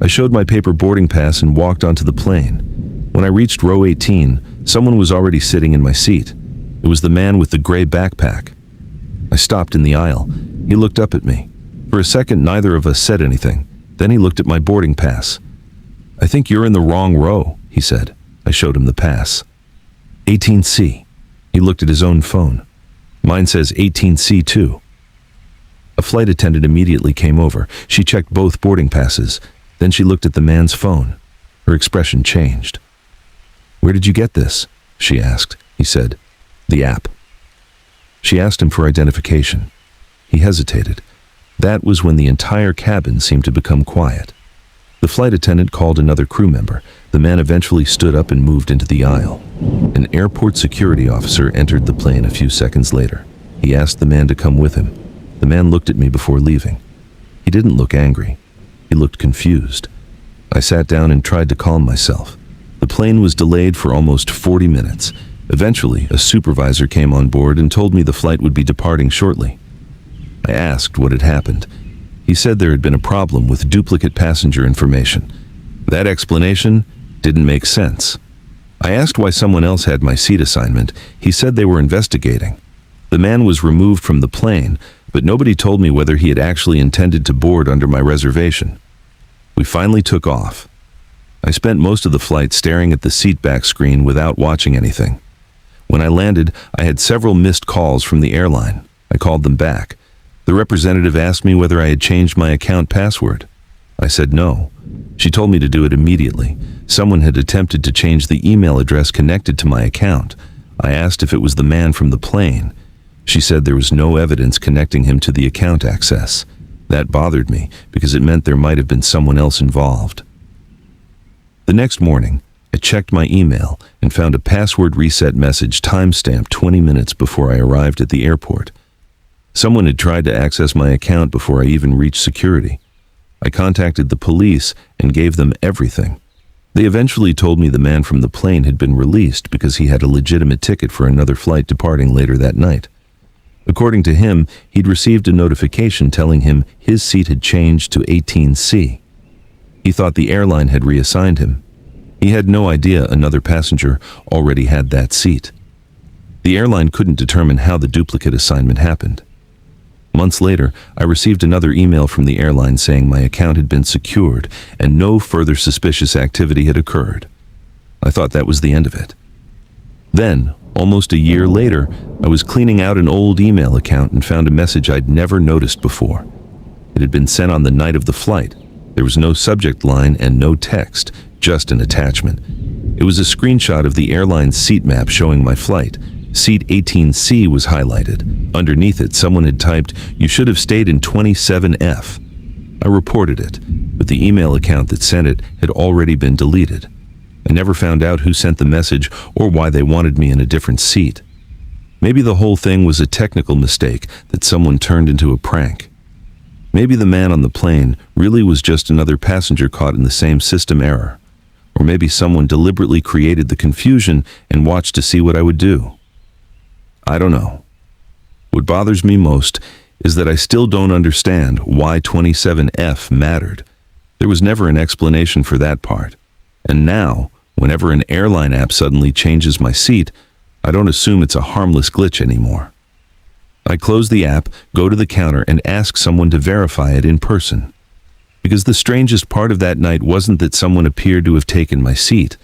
I showed my paper boarding pass and walked onto the plane. When I reached row 18, someone was already sitting in my seat. It was the man with the gray backpack. I stopped in the aisle. He looked up at me. For a second, neither of us said anything. Then he looked at my boarding pass. "I think you're in the wrong row," he said. I showed him the pass. 18C. He looked at his own phone. "Mine says 18C too." A flight attendant immediately came over. She checked both boarding passes. Then she looked at the man's phone. Her expression changed. "Where did you get this?" she asked. He said, "The app." She asked him for identification. He hesitated. That was when the entire cabin seemed to become quiet. The flight attendant called another crew member. The man eventually stood up and moved into the aisle. An airport security officer entered the plane a few seconds later. He asked the man to come with him. The man looked at me before leaving. He didn't look angry. He looked confused. I sat down and tried to calm myself. The plane was delayed for almost 40 minutes. Eventually, a supervisor came on board and told me the flight would be departing shortly. I asked what had happened. He said there had been a problem with duplicate passenger information. That explanation didn't make sense. I asked why someone else had my seat assignment. He said they were investigating. The man was removed from the plane, but nobody told me whether he had actually intended to board under my reservation. We finally took off. I spent most of the flight staring at the seatback screen without watching anything. When I landed, I had several missed calls from the airline. I called them back. The representative asked me whether I had changed my account password. I said no. She told me to do it immediately. Someone had attempted to change the email address connected to my account. I asked if it was the man from the plane. She said there was no evidence connecting him to the account access. That bothered me because it meant there might have been someone else involved. The next morning, I checked my email and found a password reset message timestamped 20 minutes before I arrived at the airport. Someone had tried to access my account before I even reached security. I contacted the police and gave them everything. They eventually told me the man from the plane had been released because he had a legitimate ticket for another flight departing later that night. According to him, he'd received a notification telling him his seat had changed to 18C. He thought the airline had reassigned him. He had no idea another passenger already had that seat. The airline couldn't determine how the duplicate assignment happened. Months later, I received another email from the airline saying my account had been secured and no further suspicious activity had occurred. I thought that was the end of it. Then, almost a year later, I was cleaning out an old email account and found a message I'd never noticed before. It had been sent on the night of the flight. There was no subject line and no text, just an attachment. It was a screenshot of the airline's seat map showing my flight. Seat 18C was highlighted. Underneath it, someone had typed, "You should have stayed in 27F." I reported it, but the email account that sent it had already been deleted. I never found out who sent the message or why they wanted me in a different seat. Maybe the whole thing was a technical mistake that someone turned into a prank. Maybe the man on the plane really was just another passenger caught in the same system error. Or maybe someone deliberately created the confusion and watched to see what I would do. I don't know. What bothers me most is that I still don't understand why 27F mattered. There was never an explanation for that part. And now, whenever an airline app suddenly changes my seat, I don't assume it's a harmless glitch anymore. I close the app, go to the counter, and ask someone to verify it in person. Because the strangest part of that night wasn't that someone appeared to have taken my seat.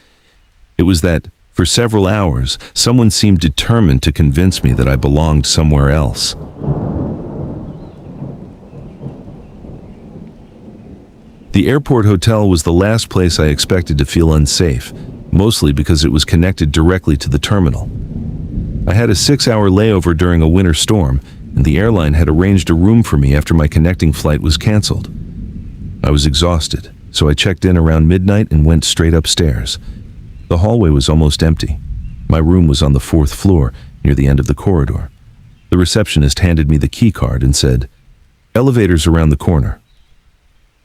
It was that, for several hours, someone seemed determined to convince me that I belonged somewhere else. The airport hotel was the last place I expected to feel unsafe, mostly because it was connected directly to the terminal. I had a 6-hour layover during a winter storm, and the airline had arranged a room for me after my connecting flight was canceled. I was exhausted, so I checked in around midnight and went straight upstairs. The hallway was almost empty. My room was on the 4th floor, near the end of the corridor. The receptionist handed me the key card and said, "Elevator's around the corner."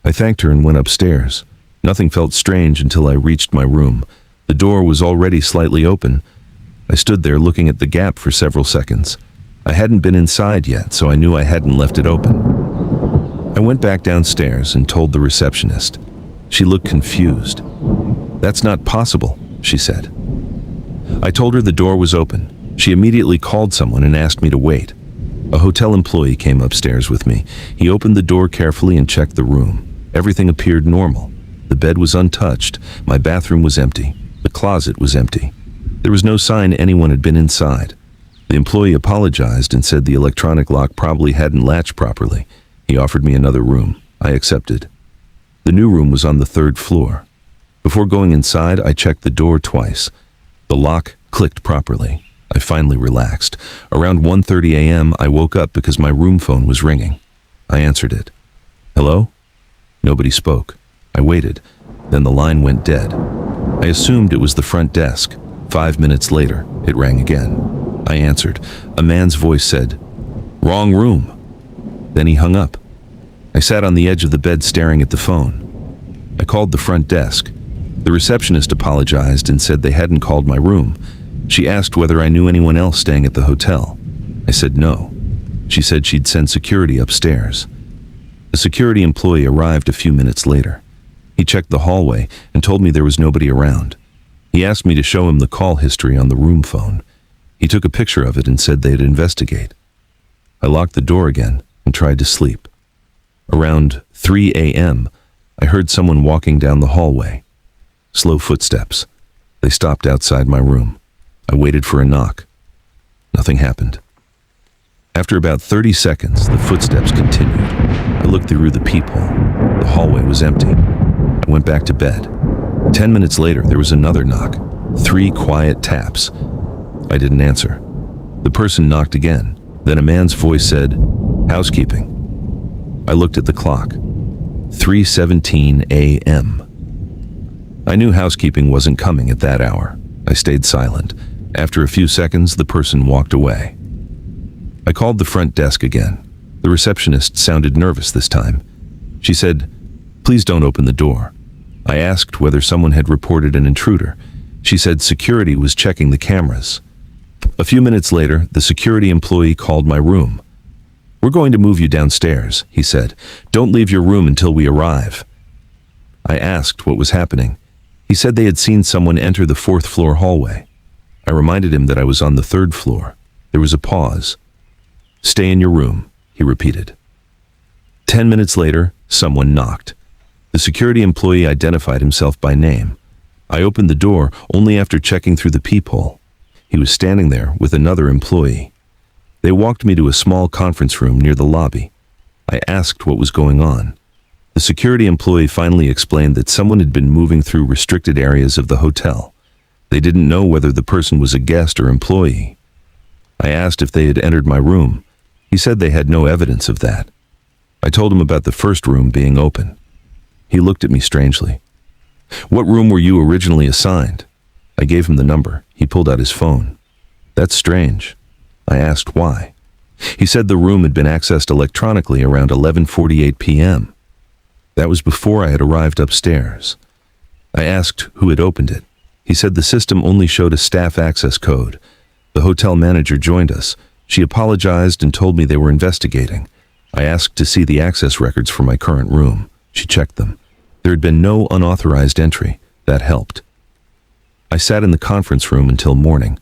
I thanked her and went upstairs. Nothing felt strange until I reached my room. The door was already slightly open. I stood there looking at the gap for several seconds. I hadn't been inside yet, so I knew I hadn't left it open. I went back downstairs and told the receptionist. She looked confused. "That's not possible," she said. I told her the door was open. She immediately called someone and asked me to wait. A hotel employee came upstairs with me. He opened the door carefully and checked the room. Everything appeared normal. The bed was untouched. My bathroom was empty. The closet was empty. There was no sign anyone had been inside. The employee apologized and said the electronic lock probably hadn't latched properly. He offered me another room. I accepted. The new room was on the 3rd floor. Before going inside, I checked the door twice. The lock clicked properly. I finally relaxed. Around 1:30 a.m., I woke up because my room phone was ringing. I answered it. "Hello?" Nobody spoke. I waited. Then the line went dead. I assumed it was the front desk. 5 minutes later, it rang again. I answered. A man's voice said, "Wrong room." Then he hung up. I sat on the edge of the bed staring at the phone. I called the front desk. The receptionist apologized and said they hadn't called my room. She asked whether I knew anyone else staying at the hotel. I said no. She said she'd send security upstairs. A security employee arrived a few minutes later. He checked the hallway and told me there was nobody around. He asked me to show him the call history on the room phone. He took a picture of it and said they'd investigate. I locked the door again and tried to sleep. Around 3 a.m., I heard someone walking down the hallway. Slow footsteps. They stopped outside my room. I waited for a knock. Nothing happened. After about 30 seconds, the footsteps continued. I looked through the peephole. The hallway was empty. I went back to bed. 10 minutes later, there was another knock. 3 quiet taps. I didn't answer. The person knocked again. Then a man's voice said, "Housekeeping." I looked at the clock. 3:17 a.m. I knew housekeeping wasn't coming at that hour. I stayed silent. After a few seconds, the person walked away. I called the front desk again. The receptionist sounded nervous this time. She said, "Please don't open the door." I asked whether someone had reported an intruder. She said security was checking the cameras. A few minutes later, the security employee called my room. "We're going to move you downstairs," he said. "Don't leave your room until we arrive." I asked what was happening. He said they had seen someone enter the 4th floor hallway. I reminded him that I was on the 3rd floor. There was a pause. "Stay in your room," he repeated. 10 minutes later, someone knocked. The security employee identified himself by name. I opened the door only after checking through the peephole. He was standing there with another employee. They walked me to a small conference room near the lobby. I asked what was going on. The security employee finally explained that someone had been moving through restricted areas of the hotel. They didn't know whether the person was a guest or employee. I asked if they had entered my room. He said they had no evidence of that. I told him about the first room being open. He looked at me strangely. "What room were you originally assigned?" I gave him the number. He pulled out his phone. "That's strange." I asked why. He said the room had been accessed electronically around 11:48 p.m. That was before I had arrived upstairs. I asked who had opened it. He said the system only showed a staff access code. The hotel manager joined us. She apologized and told me they were investigating. I asked to see the access records for my current room. She checked them. There had been no unauthorized entry. That helped. I sat in the conference room until morning.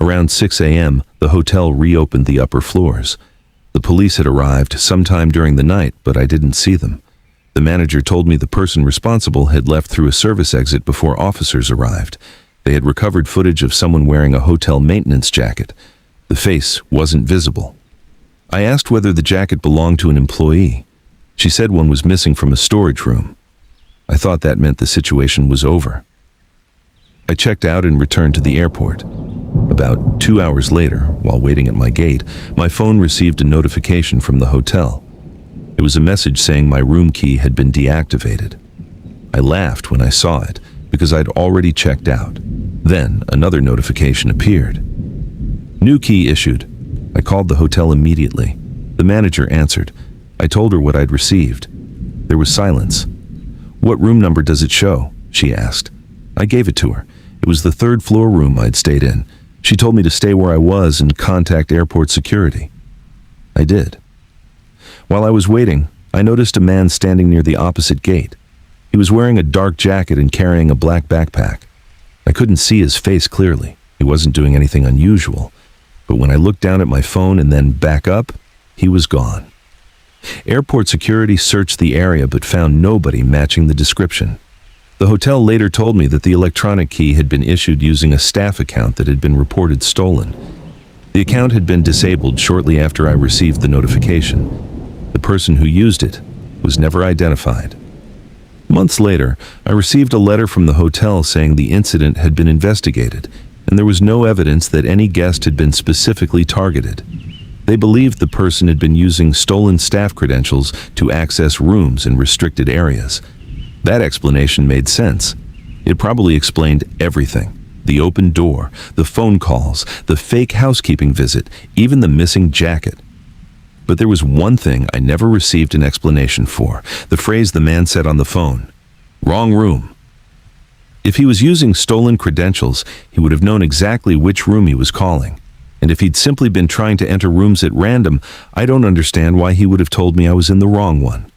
Around 6 a.m., the hotel reopened the upper floors. The police had arrived sometime during the night, but I didn't see them. The manager told me the person responsible had left through a service exit before officers arrived. They had recovered footage of someone wearing a hotel maintenance jacket. The face wasn't visible. I asked whether the jacket belonged to an employee. She said one was missing from a storage room. I thought that meant the situation was over. I checked out and returned to the airport. About 2 hours later, while waiting at my gate, my phone received a notification from the hotel. It was a message saying my room key had been deactivated. I laughed when I saw it because I'd already checked out. Then another notification appeared. "New key issued." I called the hotel immediately. The manager answered. I told her what I'd received. There was silence. "What room number does it show?" she asked. I gave it to her. It was the 3rd floor room I'd stayed in. She told me to stay where I was and contact airport security. I did. While I was waiting, I noticed a man standing near the opposite gate. He was wearing a dark jacket and carrying a black backpack. I couldn't see his face clearly. He wasn't doing anything unusual. But when I looked down at my phone and then back up, he was gone. Airport security searched the area but found nobody matching the description. The hotel later told me that the electronic key had been issued using a staff account that had been reported stolen. The account had been disabled shortly after I received the notification. The person who used it was never identified. Months later, I received a letter from the hotel saying the incident had been investigated, and there was no evidence that any guest had been specifically targeted. They believed the person had been using stolen staff credentials to access rooms in restricted areas. That explanation made sense. It probably explained everything. The open door, the phone calls, the fake housekeeping visit, even the missing jacket. But there was one thing I never received an explanation for, the phrase the man said on the phone. "Wrong room." If he was using stolen credentials, he would have known exactly which room he was calling. And if he'd simply been trying to enter rooms at random, I don't understand why he would have told me I was in the wrong one.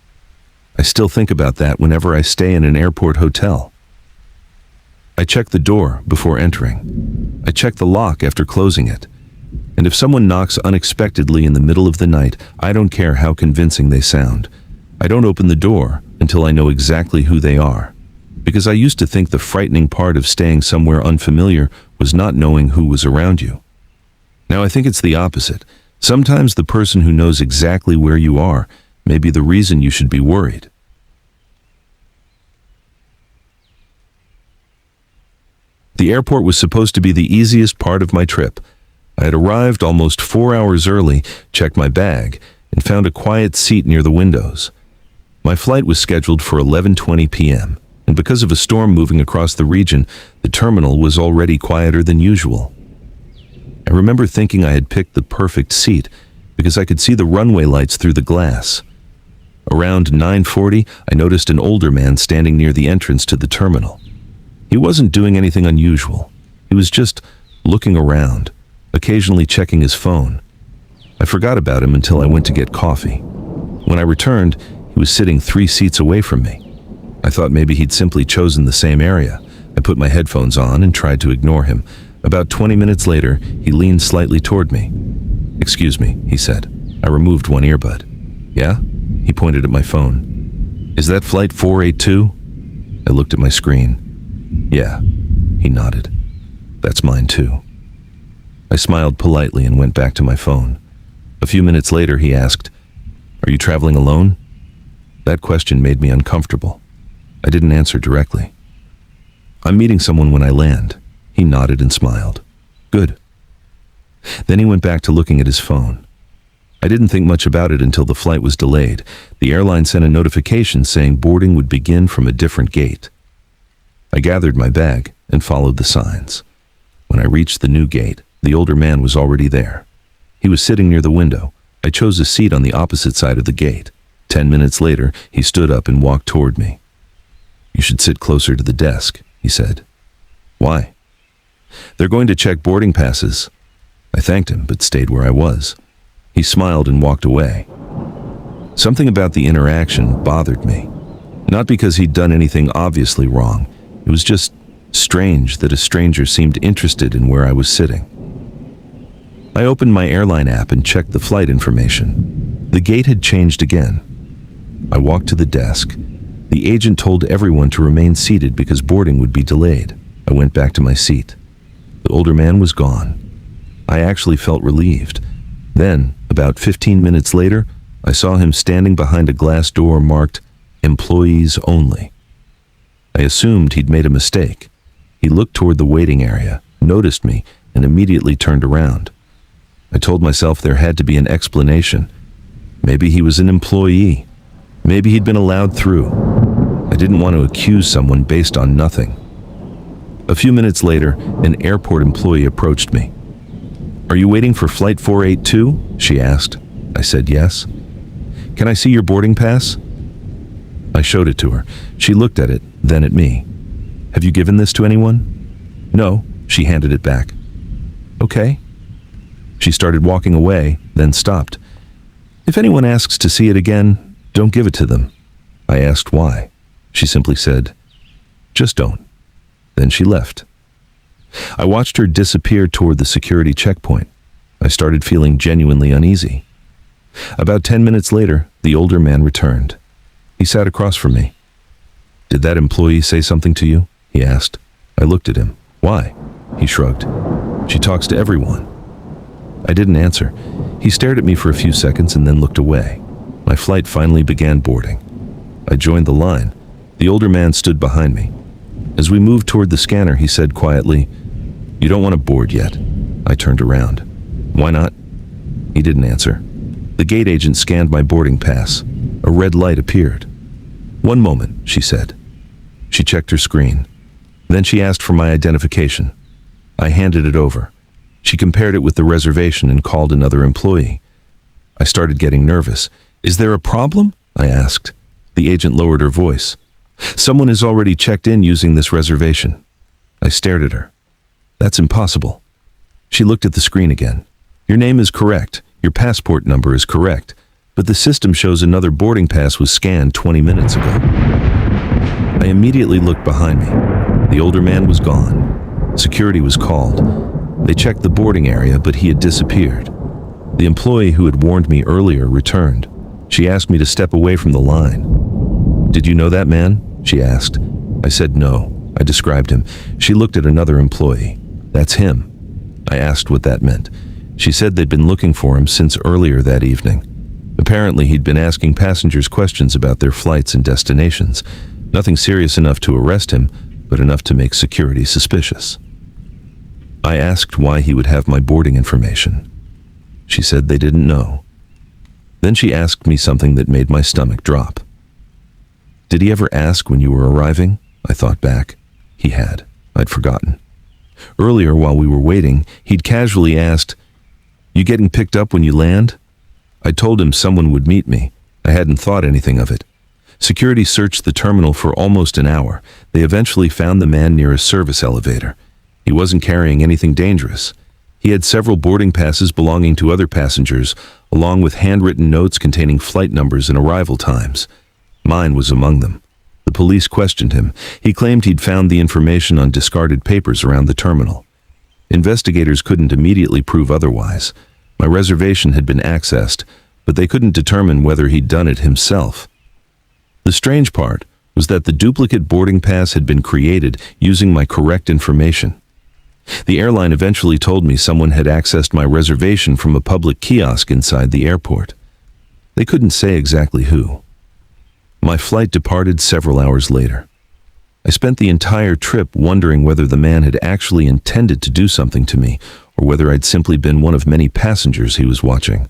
I still think about that whenever I stay in an airport hotel. I check the door before entering. I check the lock after closing it. And if someone knocks unexpectedly in the middle of the night, I don't care how convincing they sound. I don't open the door until I know exactly who they are. Because I used to think the frightening part of staying somewhere unfamiliar was not knowing who was around you. Now I think it's the opposite. Sometimes the person who knows exactly where you are may be the reason you should be worried. The airport was supposed to be the easiest part of my trip. I had arrived almost 4 hours early, checked my bag, and found a quiet seat near the windows. My flight was scheduled for 11:20 p.m., and because of a storm moving across the region, the terminal was already quieter than usual. I remember thinking I had picked the perfect seat because I could see the runway lights through the glass. Around 9:40, I noticed an older man standing near the entrance to the terminal. He wasn't doing anything unusual. He was just looking around, occasionally checking his phone. I forgot about him until I went to get coffee. When I returned, he was sitting 3 seats away from me. I thought maybe he'd simply chosen the same area. I put my headphones on and tried to ignore him. About 20 minutes later, he leaned slightly toward me. "Excuse me," he said. I removed one earbud. "Yeah?" He pointed at my phone. "Is that flight 482? I looked at my screen. "Yeah," he nodded. "That's mine too." I smiled politely and went back to my phone. A few minutes later, he asked, "Are you traveling alone?" That question made me uncomfortable. I didn't answer directly. "I'm meeting someone when I land." He nodded and smiled. "Good." Then he went back to looking at his phone. I didn't think much about it until the flight was delayed. The airline sent a notification saying boarding would begin from a different gate. I gathered my bag and followed the signs. When I reached the new gate, the older man was already there. He was sitting near the window. I chose a seat on the opposite side of the gate. 10 minutes later, he stood up and walked toward me. "You should sit closer to the desk," he said. "Why?" "They're going to check boarding passes." I thanked him, but stayed where I was. He smiled and walked away. Something about the interaction bothered me. Not because he'd done anything obviously wrong. It was just strange that a stranger seemed interested in where I was sitting. I opened my airline app and checked the flight information. The gate had changed again. I walked to the desk. The agent told everyone to remain seated because boarding would be delayed. I went back to my seat. The older man was gone. I actually felt relieved. Then, about 15 minutes later, I saw him standing behind a glass door marked "Employees Only." I assumed he'd made a mistake. He looked toward the waiting area, noticed me, and immediately turned around. I told myself there had to be an explanation. Maybe he was an employee. Maybe he'd been allowed through. I didn't want to accuse someone based on nothing. A few minutes later, an airport employee approached me. "Are you waiting for flight 482? She asked. I said yes. "Can I see your boarding pass?" I showed it to her. She looked at it, then at me. "Have you given this to anyone?" "No," she handed it back. "Okay." She started walking away, then stopped. "If anyone asks to see it again, don't give it to them." I asked why. She simply said, "Just don't." Then she left. I watched her disappear toward the security checkpoint. I started feeling genuinely uneasy. About 10 minutes later, the older man returned. He sat across from me. "Did that employee say something to you?" he asked. I looked at him. "Why?" He shrugged. "She talks to everyone." I didn't answer. He stared at me for a few seconds and then looked away. My flight finally began boarding. I joined the line. The older man stood behind me. As we moved toward the scanner, he said quietly, "You don't want to board yet." I turned around. "Why not?" He didn't answer. The gate agent scanned my boarding pass. A red light appeared. "One moment," she said. She checked her screen. Then she asked for my identification. I handed it over. She compared it with the reservation and called another employee. I started getting nervous. "Is there a problem?" I asked. The agent lowered her voice. "Someone has already checked in using this reservation." I stared at her. "That's impossible." She looked at the screen again. Your name is correct. Your passport number is correct. But the system shows another boarding pass was scanned 20 minutes ago. I immediately looked behind me. The older man was gone. Security was called. They checked the boarding area, but he had disappeared. The employee who had warned me earlier returned. She asked me to step away from the line. "Did you know that man?" she asked. I said no. I described him. She looked at another employee. "That's him." I asked what that meant. She said they'd been looking for him since earlier that evening. Apparently, he'd been asking passengers questions about their flights and destinations. Nothing serious enough to arrest him, but enough to make security suspicious. I asked why he would have my boarding information. She said they didn't know. Then she asked me something that made my stomach drop. "Did he ever ask when you were arriving?" I thought back. He had. I'd forgotten. Earlier, while we were waiting, he'd casually asked, "You getting picked up when you land?" I told him someone would meet me. I hadn't thought anything of it. Security searched the terminal for almost an hour. They eventually found the man near a service elevator. He wasn't carrying anything dangerous. He had several boarding passes belonging to other passengers, along with handwritten notes containing flight numbers and arrival times. Mine was among them. The police questioned him. He claimed he'd found the information on discarded papers around the terminal. Investigators couldn't immediately prove otherwise. My reservation had been accessed, but they couldn't determine whether he'd done it himself. The strange part was that the duplicate boarding pass had been created using my correct information. The airline eventually told me someone had accessed my reservation from a public kiosk inside the airport. They couldn't say exactly who. My flight departed several hours later. I spent the entire trip wondering whether the man had actually intended to do something to me, or whether I'd simply been one of many passengers he was watching.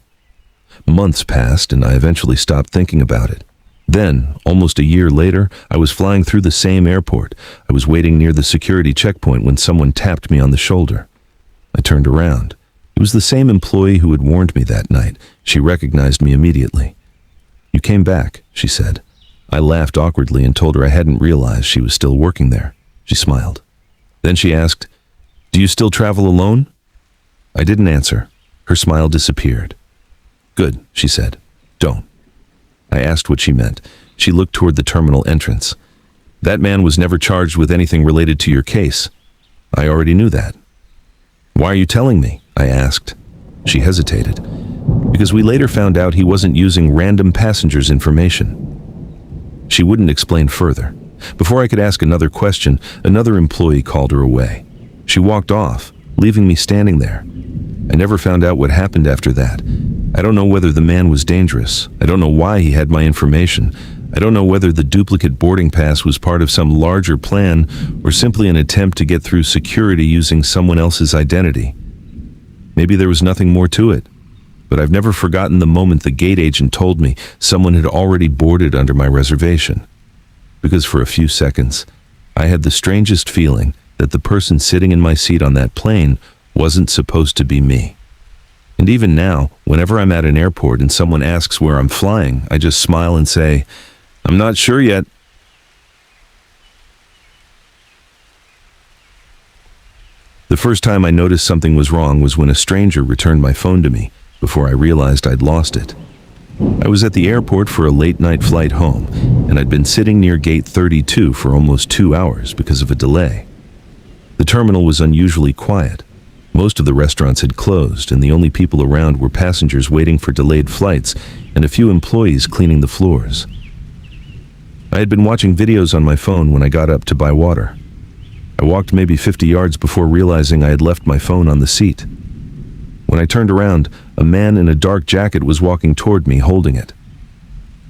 Months passed, and I eventually stopped thinking about it. Then, almost a year later, I was flying through the same airport. I was waiting near the security checkpoint when someone tapped me on the shoulder. I turned around. It was the same employee who had warned me that night. She recognized me immediately. "You came back," she said. I laughed awkwardly and told her I hadn't realized she was still working there. She smiled. Then she asked, "Do you still travel alone?" I didn't answer. Her smile disappeared. "Good," she said. "Don't." I asked what she meant. She looked toward the terminal entrance. "That man was never charged with anything related to your case." I already knew that. "Why are you telling me?" I asked. She hesitated. "Because we later found out he wasn't using random passengers' information." She wouldn't explain further. Before I could ask another question, another employee called her away. She walked off, leaving me standing there. I never found out what happened after that. I don't know whether the man was dangerous. I don't know why he had my information. I don't know whether the duplicate boarding pass was part of some larger plan or simply an attempt to get through security using someone else's identity. Maybe there was nothing more to it. But I've never forgotten the moment the gate agent told me someone had already boarded under my reservation. Because for a few seconds, I had the strangest feeling that the person sitting in my seat on that plane wasn't supposed to be me. And even now, whenever I'm at an airport and someone asks where I'm flying, I just smile and say, "I'm not sure yet." The first time I noticed something was wrong was when a stranger returned my phone to me before I realized I'd lost it. I was at the airport for a late-night flight home, and I'd been sitting near gate 32 for almost 2 hours because of a delay. The terminal was unusually quiet. Most of the restaurants had closed, and the only people around were passengers waiting for delayed flights and a few employees cleaning the floors. I had been watching videos on my phone when I got up to buy water. I walked maybe 50 yards before realizing I had left my phone on the seat. When I turned around, a man in a dark jacket was walking toward me holding it.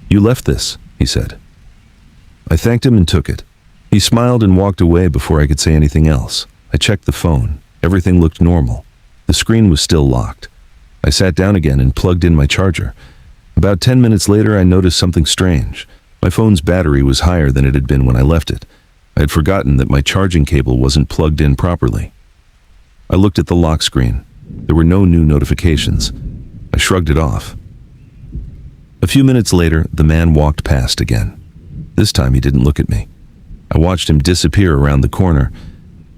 "You left this," he said. I thanked him and took it. He smiled and walked away before I could say anything else. I checked the phone. Everything looked normal. The screen was still locked. I sat down again and plugged in my charger. About 10 minutes later, I noticed something strange. My phone's battery was higher than it had been when I left it. I had forgotten that my charging cable wasn't plugged in properly. I looked at the lock screen. There were no new notifications. I shrugged it off. A few minutes later, the man walked past again. This time he didn't look at me. I watched him disappear around the corner.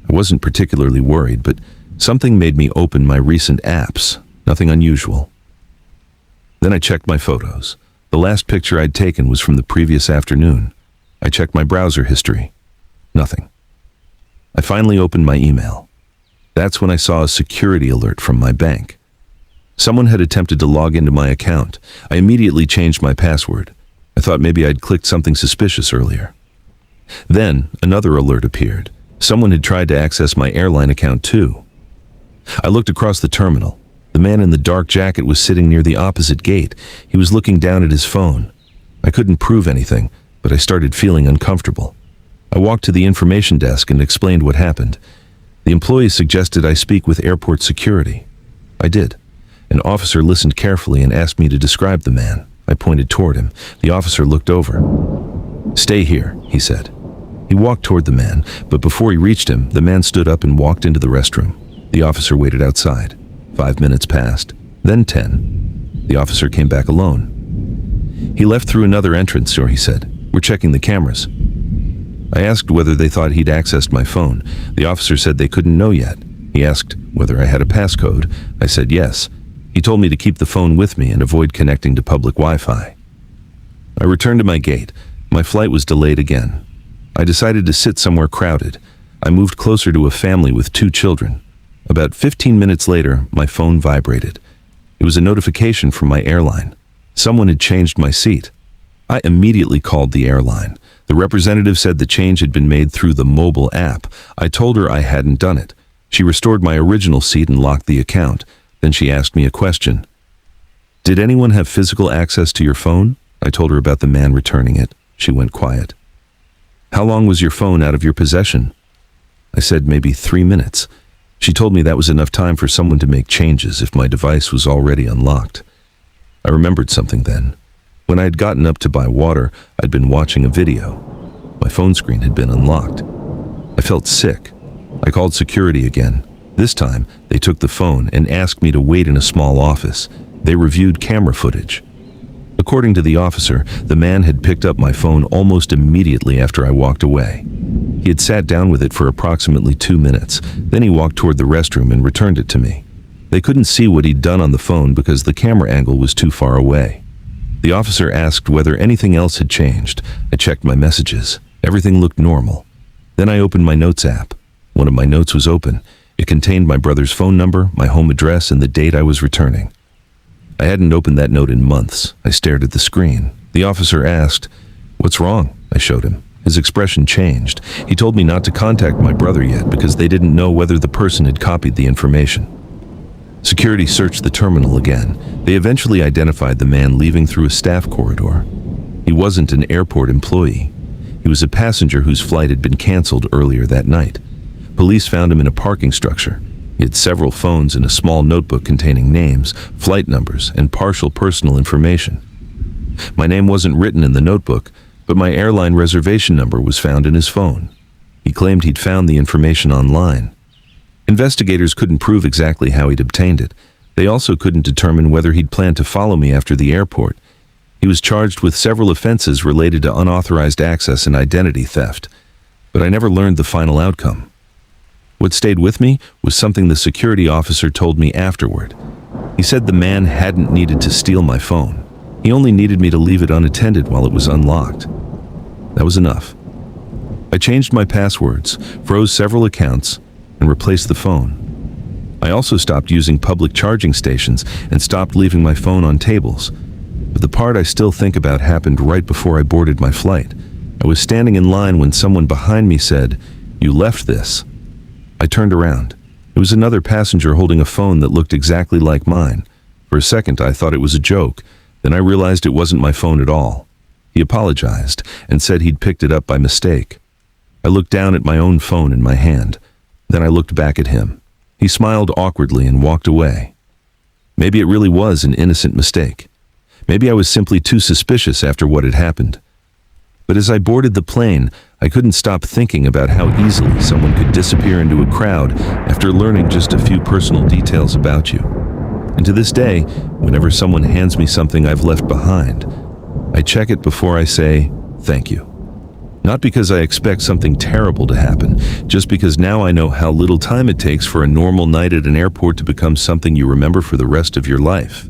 I wasn't particularly worried, but something made me open my recent apps. Nothing unusual. Then I checked my photos. The last picture I'd taken was from the previous afternoon. I checked my browser history. Nothing. I finally opened my email. That's when I saw a security alert from my bank. Someone had attempted to log into my account. I immediately changed my password. I thought maybe I'd clicked something suspicious earlier. Then, another alert appeared. Someone had tried to access my airline account too. I looked across the terminal. The man in the dark jacket was sitting near the opposite gate. He was looking down at his phone. I couldn't prove anything, but I started feeling uncomfortable. I walked to the information desk and explained what happened. The employee suggested I speak with airport security. I did. An officer listened carefully and asked me to describe the man. I pointed toward him. The officer looked over. "Stay here," he said. He walked toward the man, but before he reached him, the man stood up and walked into the restroom. The officer waited outside. 5 minutes passed, then 10. The officer came back alone. "He left through another entrance, sir," he said. "We're checking the cameras." I asked whether they thought he'd accessed my phone. The officer said they couldn't know yet. He asked whether I had a passcode. I said yes. He told me to keep the phone with me and avoid connecting to public Wi-Fi. I returned to my gate. My flight was delayed again. I decided to sit somewhere crowded. I moved closer to a family with 2 children. About 15 minutes later, my phone vibrated. It was a notification from my airline. Someone had changed my seat. I immediately called the airline. The representative said the change had been made through the mobile app. I told her I hadn't done it. She restored my original seat and locked the account. Then she asked me a question. "Did anyone have physical access to your phone?" I told her about the man returning it. She went quiet. "How long was your phone out of your possession?" I said maybe 3 minutes. She told me that was enough time for someone to make changes if my device was already unlocked. I remembered something then. When I had gotten up to buy water, I'd been watching a video. My phone screen had been unlocked. I felt sick. I called security again. This time, they took the phone and asked me to wait in a small office. They reviewed camera footage. According to the officer, the man had picked up my phone almost immediately after I walked away. He had sat down with it for approximately 2 minutes. Then he walked toward the restroom and returned it to me. They couldn't see what he'd done on the phone because the camera angle was too far away. The officer asked whether anything else had changed. I checked my messages. Everything looked normal. Then I opened my notes app. One of my notes was open. It contained my brother's phone number, my home address, and the date I was returning. I hadn't opened that note in months. I stared at the screen. The officer asked, "What's wrong?" I showed him. His expression changed. He told me not to contact my brother yet because they didn't know whether the person had copied the information. Security searched the terminal again. They eventually identified the man leaving through a staff corridor. He wasn't an airport employee. He was a passenger whose flight had been canceled earlier that night. Police found him in a parking structure. He had several phones and a small notebook containing names, flight numbers, and partial personal information. My name wasn't written in the notebook, but my airline reservation number was found in his phone. He claimed he'd found the information online. Investigators couldn't prove exactly how he'd obtained it. They also couldn't determine whether he'd planned to follow me after the airport. He was charged with several offenses related to unauthorized access and identity theft, but I never learned the final outcome. What stayed with me was something the security officer told me afterward. He said the man hadn't needed to steal my phone. He only needed me to leave it unattended while it was unlocked. That was enough. I changed my passwords, froze several accounts, and replaced the phone. I also stopped using public charging stations and stopped leaving my phone on tables. But the part I still think about happened right before I boarded my flight. I was standing in line when someone behind me said, "You left this." I turned around. It was another passenger holding a phone that looked exactly like mine. For a second, I thought it was a joke. Then I realized it wasn't my phone at all. He apologized and said he'd picked it up by mistake. I looked down at my own phone in my hand. Then I looked back at him. He smiled awkwardly and walked away. Maybe it really was an innocent mistake. Maybe I was simply too suspicious after what had happened. But as I boarded the plane, I couldn't stop thinking about how easily someone could disappear into a crowd after learning just a few personal details about you. And to this day, whenever someone hands me something I've left behind, I check it before I say, "Thank you." Not because I expect something terrible to happen, just because now I know how little time it takes for a normal night at an airport to become something you remember for the rest of your life.